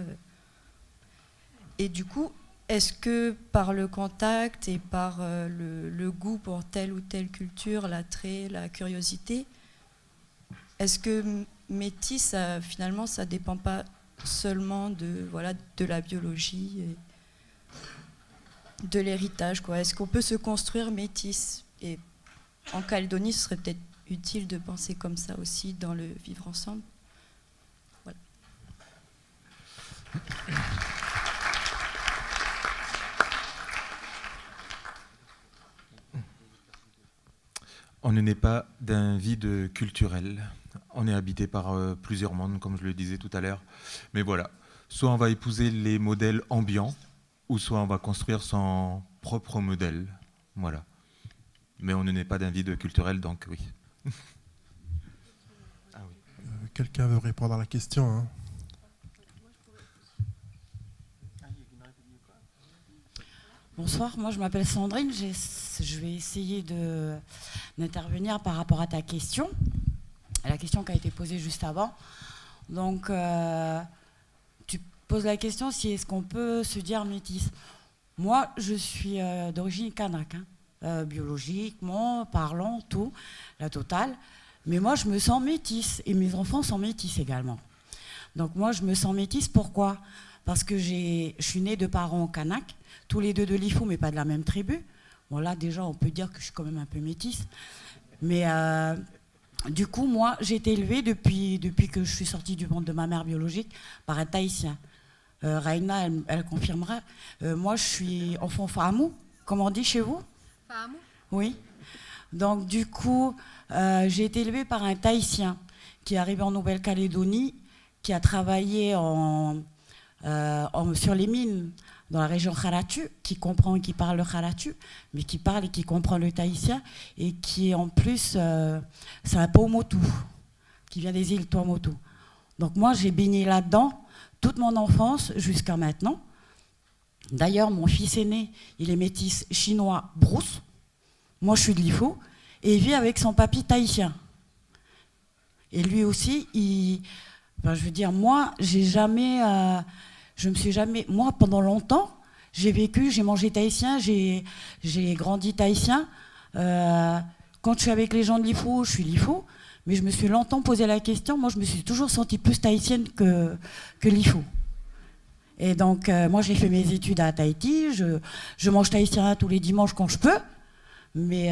Et du coup, est-ce que par le contact et par le goût pour telle ou telle culture, l'attrait, la curiosité, est-ce que métis, finalement, ça ne dépend pas seulement de la biologie de l'héritage, quoi. Est-ce qu'on peut se construire métis ? Et en Calédonie, ce serait peut-être utile de penser comme ça aussi dans le vivre ensemble. Voilà. On ne naît pas d'un vide culturel. On est habité par plusieurs mondes, comme je le disais tout à l'heure. Mais voilà, soit on va épouser les modèles ambiants, ou soit on va construire son propre modèle. Voilà. Mais on ne naît pas d'un vide culturel, donc oui. Quelqu'un veut répondre à la question, hein ? Bonsoir, moi je m'appelle Sandrine, je vais essayer d'intervenir par rapport à ta question, à la question qui a été posée juste avant. Donc, tu poses la question si est-ce qu'on peut se dire métis. Moi, je suis d'origine kanak, biologiquement, parlant, tout, la totale. Mais moi, je me sens métisse et mes enfants sont métis également. Donc moi, je me sens métisse, pourquoi ? Parce que je suis née de parents kanak, tous les deux de l'Ifou, mais pas de la même tribu. Bon là, déjà, on peut dire que je suis quand même un peu métisse. Mais du coup, moi, j'ai été élevée depuis que je suis sortie du ventre de ma mère biologique par un Tahitien. Raina, elle confirmera. Moi, je suis enfant Fahamou, comme on dit chez vous. Fahamou ? Oui. Donc, du coup, j'ai été élevée par un Tahitien qui est arrivé en Nouvelle-Calédonie, qui a travaillé sur les mines dans la région Kharatu, qui comprend et qui parle le Kharatu, mais qui parle et qui comprend le tahitien, et qui en plus, c'est un Paumotu, qui vient des îles Tuamotu. Donc moi, j'ai baigné là-dedans toute mon enfance jusqu'à maintenant. D'ailleurs, mon fils aîné, il est métis chinois brousse. Moi, je suis de l'Ifo, et il vit avec son papy tahitien. Et lui aussi, je veux dire, moi, moi, pendant longtemps, j'ai mangé tahitien, j'ai grandi tahitien. Quand je suis avec les gens de l'Ifo, je suis l'Ifo, mais je me suis longtemps posé la question. Moi, je me suis toujours sentie plus tahitienne que l'Ifo. Et donc, moi, j'ai fait mes études à Tahiti. Je mange tahitien tous les dimanches quand je peux. Mais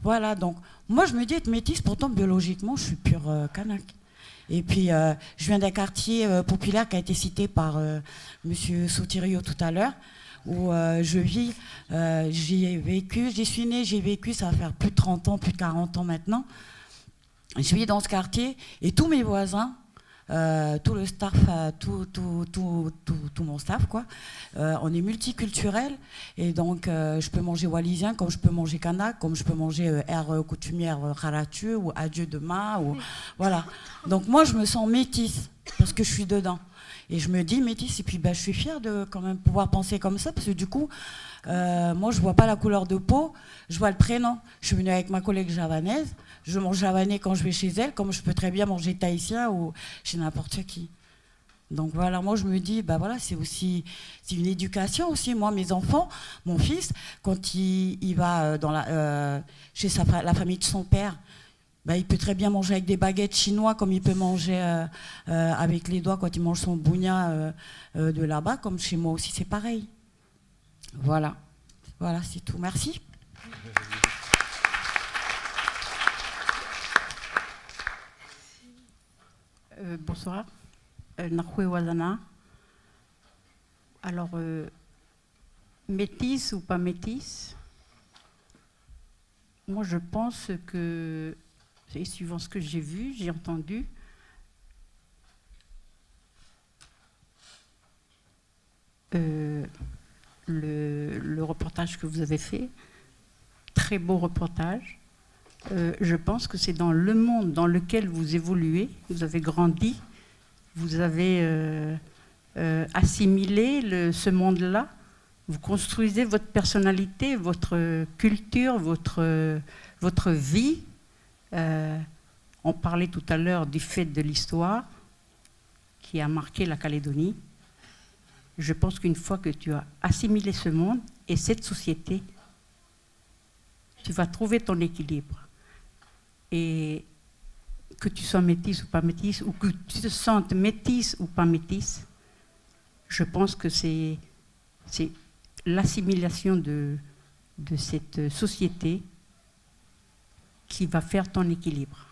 voilà, donc, moi, je me dis être métisse, pourtant, biologiquement, je suis pure Kanak. Et puis, je viens d'un quartier populaire qui a été cité par M. Sotirio tout à l'heure, où je vis, j'y suis née, j'ai vécu, ça va faire plus de 30 ans, plus de 40 ans maintenant. Je vis dans ce quartier, et tous mes voisins, tout le staff, tout mon staff, quoi. On est multiculturel, et donc je peux manger wallisien comme je peux manger kanak, comme je peux manger air coutumière Kharatu ou adieu demain, ou voilà. Donc moi je me sens métisse parce que je suis dedans, et je me dis métisse, et puis je suis fière de quand même pouvoir penser comme ça, parce que du coup moi je vois pas la couleur de peau, je vois le prénom. Je suis venue avec ma collègue javanaise, je mange javanais quand je vais chez elle, comme je peux très bien manger tahitien ou chez n'importe qui. Donc voilà, moi je me dis, voilà, c'est une éducation aussi. Moi, mes enfants, mon fils, quand il va chez la famille de son père, il peut très bien manger avec des baguettes chinois, comme il peut manger avec les doigts quand il mange son bougna de là-bas, comme chez moi aussi, c'est pareil. Voilà, c'est tout. Merci. Bonsoir. Nakwe Wazana. Alors, métisse ou pas métisse, moi je pense que, et suivant ce que j'ai vu, j'ai entendu, le reportage que vous avez fait, très beau reportage. Je pense que c'est dans le monde dans lequel vous évoluez, vous avez grandi, vous avez assimilé ce monde-là, vous construisez votre personnalité, votre culture, votre vie. On parlait tout à l'heure du fait de l'histoire qui a marqué la Calédonie. Je pense qu'une fois que tu as assimilé ce monde et cette société, tu vas trouver ton équilibre. Et que tu sois métisse ou pas métisse, ou que tu te sentes métisse ou pas métisse, je pense que c'est l'assimilation de cette société qui va faire ton équilibre.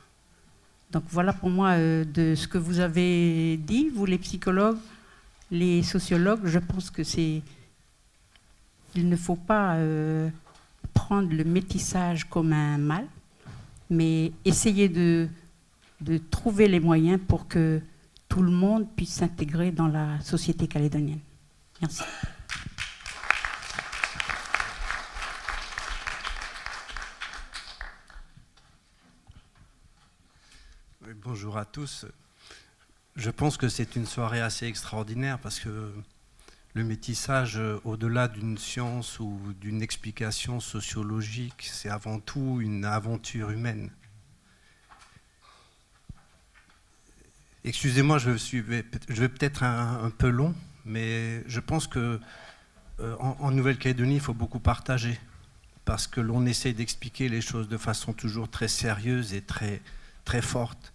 Donc voilà pour moi de ce que vous avez dit, vous les psychologues, les sociologues. Je pense que il ne faut pas prendre le métissage comme un mal, mais essayer de trouver les moyens pour que tout le monde puisse s'intégrer dans la société calédonienne. Merci. Oui, bonjour à tous. Je pense que c'est une soirée assez extraordinaire parce que le métissage, au-delà d'une science ou d'une explication sociologique, c'est avant tout une aventure humaine. Excusez-moi, je vais peut-être un peu long, mais je pense que en Nouvelle-Calédonie, il faut beaucoup partager, parce que l'on essaie d'expliquer les choses de façon toujours très sérieuse et très, très forte.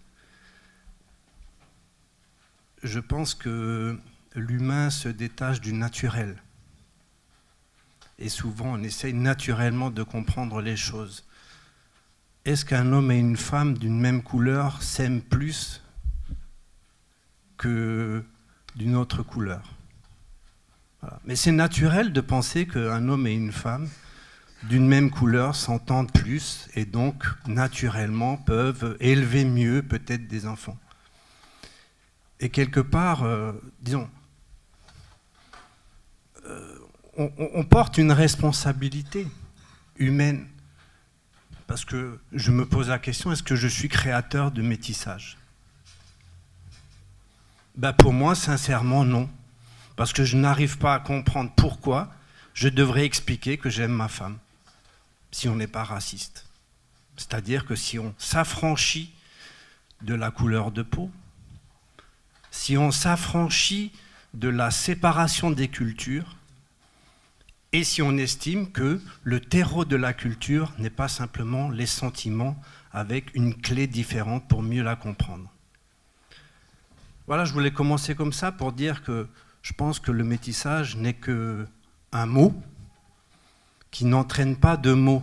Je pense que l'humain se détache du naturel. Et souvent, on essaye naturellement de comprendre les choses. Est-ce qu'un homme et une femme d'une même couleur s'aiment plus que d'une autre couleur? Voilà. Mais c'est naturel de penser qu'un homme et une femme d'une même couleur s'entendent plus et donc naturellement peuvent élever mieux peut-être des enfants. Et quelque part, disons, on porte une responsabilité humaine. Parce que je me pose la question, est-ce que je suis créateur de métissage? Ben pour moi, sincèrement, non. Parce que je n'arrive pas à comprendre pourquoi je devrais expliquer que j'aime ma femme, si on n'est pas raciste. C'est-à-dire que si on s'affranchit de la couleur de peau, si on s'affranchit de la séparation des cultures, et si on estime que le terreau de la culture n'est pas simplement les sentiments avec une clé différente pour mieux la comprendre. Voilà, je voulais commencer comme ça pour dire que je pense que le métissage n'est qu'un mot qui n'entraîne pas de mots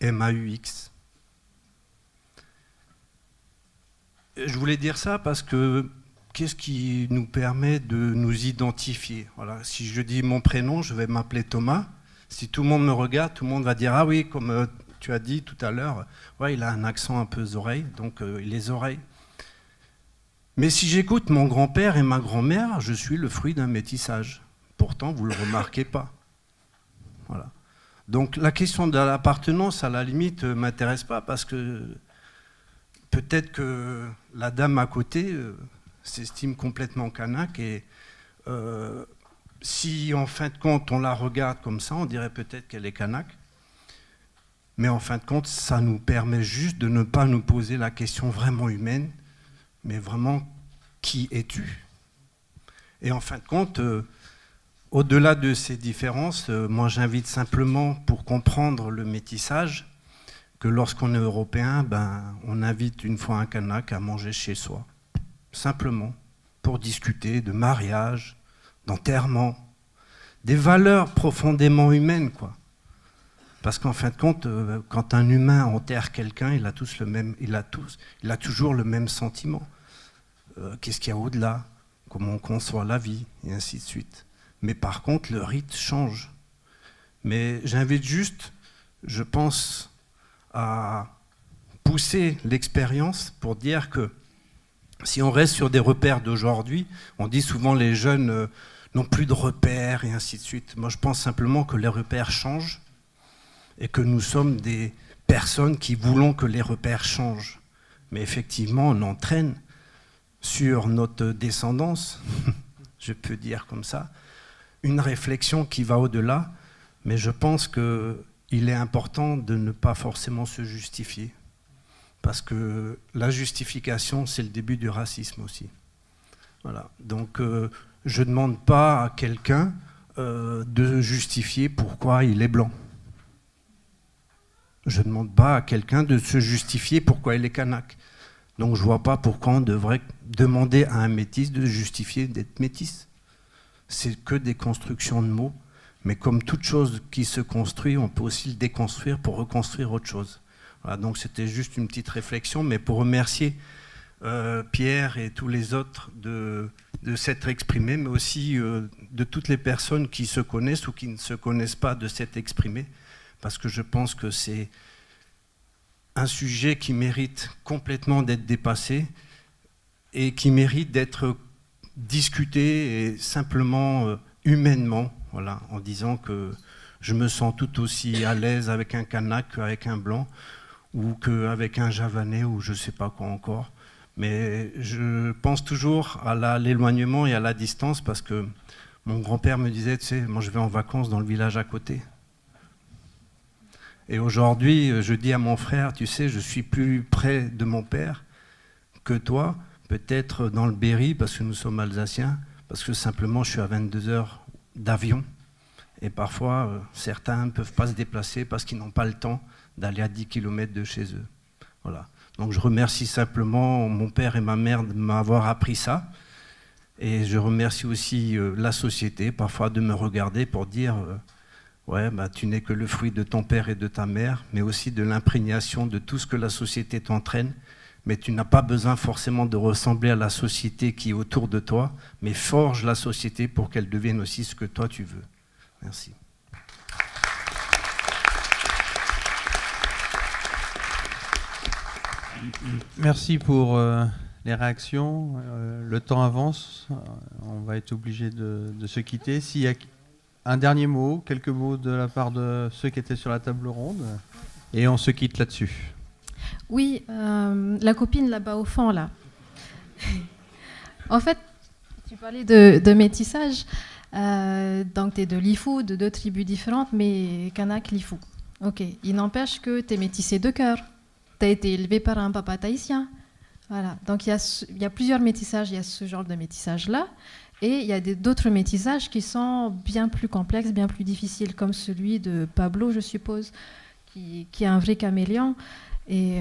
M-A-U-X. Je voulais dire ça parce que qu'est-ce qui nous permet de nous identifier? Voilà. Si je dis mon prénom, je vais m'appeler Thomas. Si tout le monde me regarde, tout le monde va dire « Ah oui, comme tu as dit tout à l'heure, ouais, il a un accent un peu oreille, donc les oreilles. » Mais si j'écoute mon grand-père et ma grand-mère, je suis le fruit d'un métissage. Pourtant, vous ne le remarquez pas. Voilà. Donc la question de l'appartenance, à la limite, ne m'intéresse pas parce que peut-être que la dame à côté s'estime complètement kanak et si en fin de compte on la regarde comme ça, on dirait peut-être qu'elle est kanak. Mais en fin de compte, ça nous permet juste de ne pas nous poser la question vraiment humaine, mais vraiment, qui es-tu? Et en fin de compte, au-delà de ces différences, moi j'invite simplement, pour comprendre le métissage, que lorsqu'on est européen, on invite une fois un kanak à manger chez soi. Simplement, pour discuter de mariage, d'enterrement, des valeurs profondément humaines, quoi. Parce qu'en fin de compte, quand un humain enterre quelqu'un, il a toujours le même sentiment. Qu'est-ce qu'il y a au-delà? Comment on conçoit la vie? Et ainsi de suite. Mais par contre, le rite change. Mais j'invite juste, je pense, à pousser l'expérience pour dire que si on reste sur des repères d'aujourd'hui, on dit souvent les jeunes n'ont plus de repères et ainsi de suite. Moi, je pense simplement que les repères changent et que nous sommes des personnes qui voulons que les repères changent. Mais effectivement, on entraîne sur notre descendance, je peux dire comme ça, une réflexion qui va au-delà, mais je pense qu'il est important de ne pas forcément se justifier, parce que la justification, c'est le début du racisme aussi. Voilà. Donc, je ne demande pas à quelqu'un de justifier pourquoi il est blanc. Je ne demande pas à quelqu'un de se justifier pourquoi il est kanak. Donc je ne vois pas pourquoi on devrait demander à un métis de justifier d'être métis. C'est que des constructions de mots, mais comme toute chose qui se construit, on peut aussi le déconstruire pour reconstruire autre chose. Voilà, donc c'était juste une petite réflexion, mais pour remercier Pierre et tous les autres de s'être exprimés, mais aussi de toutes les personnes qui se connaissent ou qui ne se connaissent pas de s'être exprimées, parce que je pense que c'est un sujet qui mérite complètement d'être dépassé et qui mérite d'être discuté et simplement humainement, voilà, en disant que je me sens tout aussi à l'aise avec un kanak qu'avec un blanc ou qu'avec un javanais ou je ne sais pas quoi encore. Mais je pense toujours à l'éloignement et à la distance parce que mon grand-père me disait, tu sais, moi je vais en vacances dans le village à côté. Et aujourd'hui, je dis à mon frère, tu sais, je suis plus près de mon père que toi, peut-être dans le Berry, parce que nous sommes alsaciens, parce que simplement je suis à 22 heures d'avion. Et parfois, certains ne peuvent pas se déplacer parce qu'ils n'ont pas le temps d'aller à 10 km de chez eux. Voilà. Donc je remercie simplement mon père et ma mère de m'avoir appris ça. Et je remercie aussi la société, parfois de me regarder pour dire... ouais, tu n'es que le fruit de ton père et de ta mère, mais aussi de l'imprégnation de tout ce que la société t'entraîne. mais tu n'as pas besoin forcément de ressembler à la société qui est autour de toi, mais forge la société pour qu'elle devienne aussi ce que toi tu veux. Merci. Merci pour les réactions. Le temps avance. On va être obligé de se quitter. S'il y a un dernier mot, quelques mots de la part de ceux qui étaient sur la table ronde, et on se quitte là-dessus. Oui, la copine là-bas au fond, là. En fait, tu parlais de métissage. Donc, tu es de l'Ifou, de 2 tribus différentes, mais Kanak, l'Ifou. Ok. Il n'empêche que tu es métissé de cœur. Tu as été élevé par un papa tahitien. Voilà. Donc, il y a plusieurs métissages. Il y a ce genre de métissage-là. Et il y a d'autres métissages qui sont bien plus complexes, bien plus difficiles, comme celui de Pablo, je suppose, qui est un vrai caméléon. Et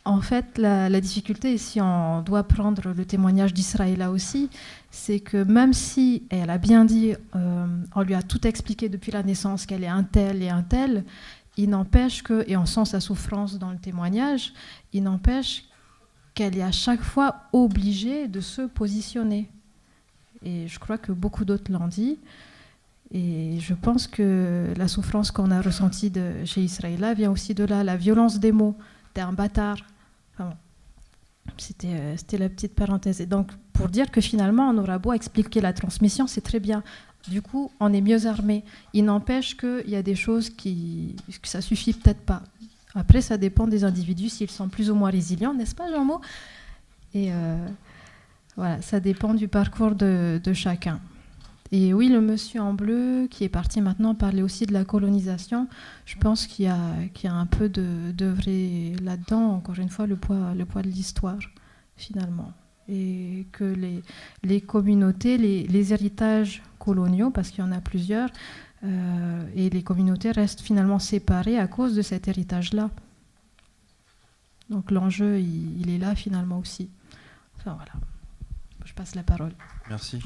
en fait, la difficulté, et si on doit prendre le témoignage d'Israëla aussi, c'est que même si elle a bien dit, on lui a tout expliqué depuis la naissance qu'elle est un tel et un tel, il n'empêche que, et on sent sa souffrance dans le témoignage, il n'empêche qu'elle est à chaque fois obligée de se positionner. Et je crois que beaucoup d'autres l'ont dit. Et je pense que la souffrance qu'on a ressentie chez Israëla vient aussi de là, la violence des mots. T'es un bâtard. Enfin bon, c'était la petite parenthèse. Et donc, pour dire que finalement, on aura beau expliquer la transmission, c'est très bien. Du coup, on est mieux armé. Il n'empêche qu'il y a des choses que ça suffit peut-être pas. Après, ça dépend des individus, s'ils sont plus ou moins résilients, n'est-ce pas, Jean-Mo? Et voilà, ça dépend du parcours de chacun. Et oui, le monsieur en bleu qui est parti maintenant parlait aussi de la colonisation. Je pense qu'il y a un peu de vrai là-dedans, encore une fois, le poids de l'histoire, finalement. Et que les communautés, les héritages coloniaux, parce qu'il y en a plusieurs, et les communautés restent finalement séparées à cause de cet héritage-là. Donc l'enjeu, il est là finalement aussi. Enfin voilà, je passe la parole. Merci.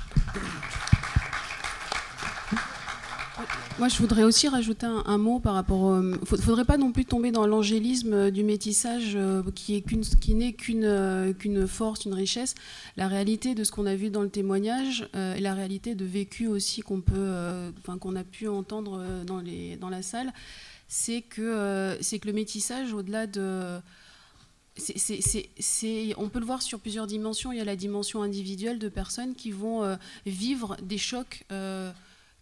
Moi, je voudrais aussi rajouter un mot par rapport il ne faudrait pas non plus tomber dans l'angélisme du métissage qui n'est qu'une force, une richesse. La réalité de ce qu'on a vu dans le témoignage et la réalité de vécu aussi qu'on a pu entendre dans la salle, c'est que le métissage, au-delà de... on peut le voir sur plusieurs dimensions. Il y a la dimension individuelle de personnes qui vont vivre des chocs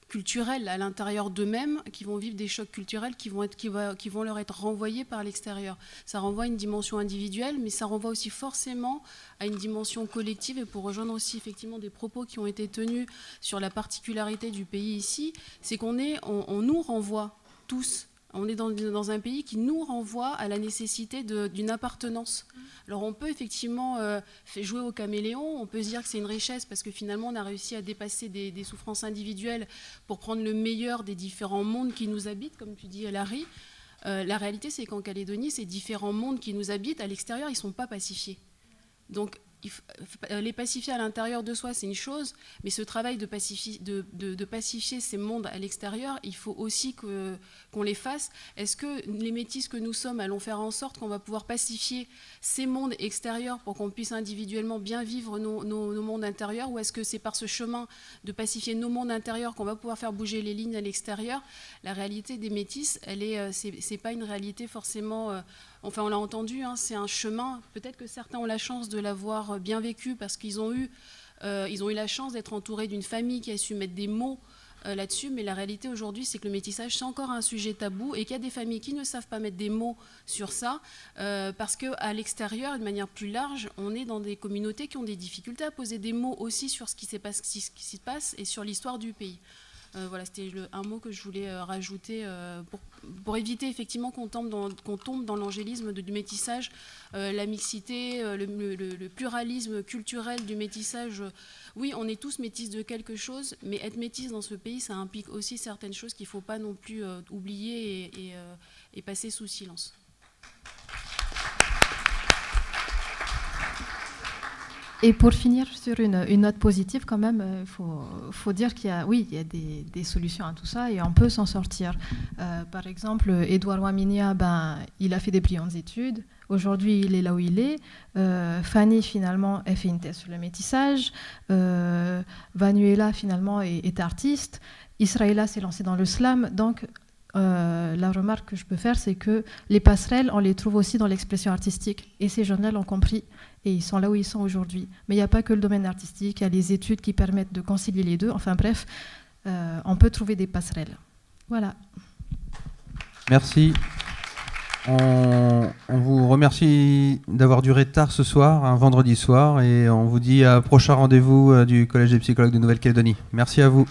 culturels à l'intérieur d'eux-mêmes, qui vont vivre des chocs culturels qui vont leur être renvoyés par l'extérieur. Ça renvoie à une dimension individuelle, mais ça renvoie aussi forcément à une dimension collective. Et pour rejoindre aussi effectivement des propos qui ont été tenus sur la particularité du pays ici, c'est qu'on nous renvoie tous. On est dans un pays qui nous renvoie à la nécessité d'une appartenance. Alors on peut effectivement jouer au caméléon, on peut se dire que c'est une richesse parce que finalement on a réussi à dépasser des souffrances individuelles pour prendre le meilleur des différents mondes qui nous habitent, comme tu dis Larry. La réalité c'est qu'en Calédonie, ces différents mondes qui nous habitent à l'extérieur, ils ne sont pas pacifiés. Donc les pacifier à l'intérieur de soi, c'est une chose, mais ce travail de pacifier ces mondes à l'extérieur, il faut aussi qu'on les fasse. Est-ce que les métis que nous sommes allons faire en sorte qu'on va pouvoir pacifier ces mondes extérieurs pour qu'on puisse individuellement bien vivre nos mondes intérieurs, ou est-ce que c'est par ce chemin de pacifier nos mondes intérieurs qu'on va pouvoir faire bouger les lignes à l'extérieur? La réalité des métis, c'est pas une réalité forcément... Enfin, on l'a entendu, hein, c'est un chemin. Peut-être que certains ont la chance de l'avoir bien vécu parce qu'ils ont eu la chance d'être entourés d'une famille qui a su mettre des mots là-dessus. Mais la réalité aujourd'hui, c'est que le métissage, c'est encore un sujet tabou et qu'il y a des familles qui ne savent pas mettre des mots sur ça parce qu'à l'extérieur, de manière plus large, on est dans des communautés qui ont des difficultés à poser des mots aussi sur ce qui se passe et sur l'histoire du pays. Voilà, c'était un mot que je voulais rajouter pour éviter effectivement qu'on tombe dans l'angélisme du métissage, la mixité, le pluralisme culturel du métissage. Oui, on est tous métis de quelque chose, mais être métis dans ce pays, ça implique aussi certaines choses qu'il ne faut pas non plus oublier et passer sous silence. Et pour finir sur une note positive, quand même, il faut dire qu'il y a, oui, il y a des solutions à tout ça et on peut s'en sortir. Par exemple, Edouard Ouaminia, il a fait des brillantes études. Aujourd'hui, il est là où il est. Fanny, finalement, elle fait une thèse sur le métissage. Vanuela, finalement, est artiste. Israëla s'est lancée dans le slam. Donc, la remarque que je peux faire, c'est que les passerelles, on les trouve aussi dans l'expression artistique. Et ces jeunes-là l'ont compris. Et ils sont là où ils sont aujourd'hui. Mais il n'y a pas que le domaine artistique, il y a les études qui permettent de concilier les deux. Enfin bref, on peut trouver des passerelles. Voilà. Merci. On vous remercie d'avoir duré tard ce soir, un vendredi soir, et on vous dit à prochain rendez-vous du Collège des psychologues de Nouvelle-Calédonie. Merci à vous.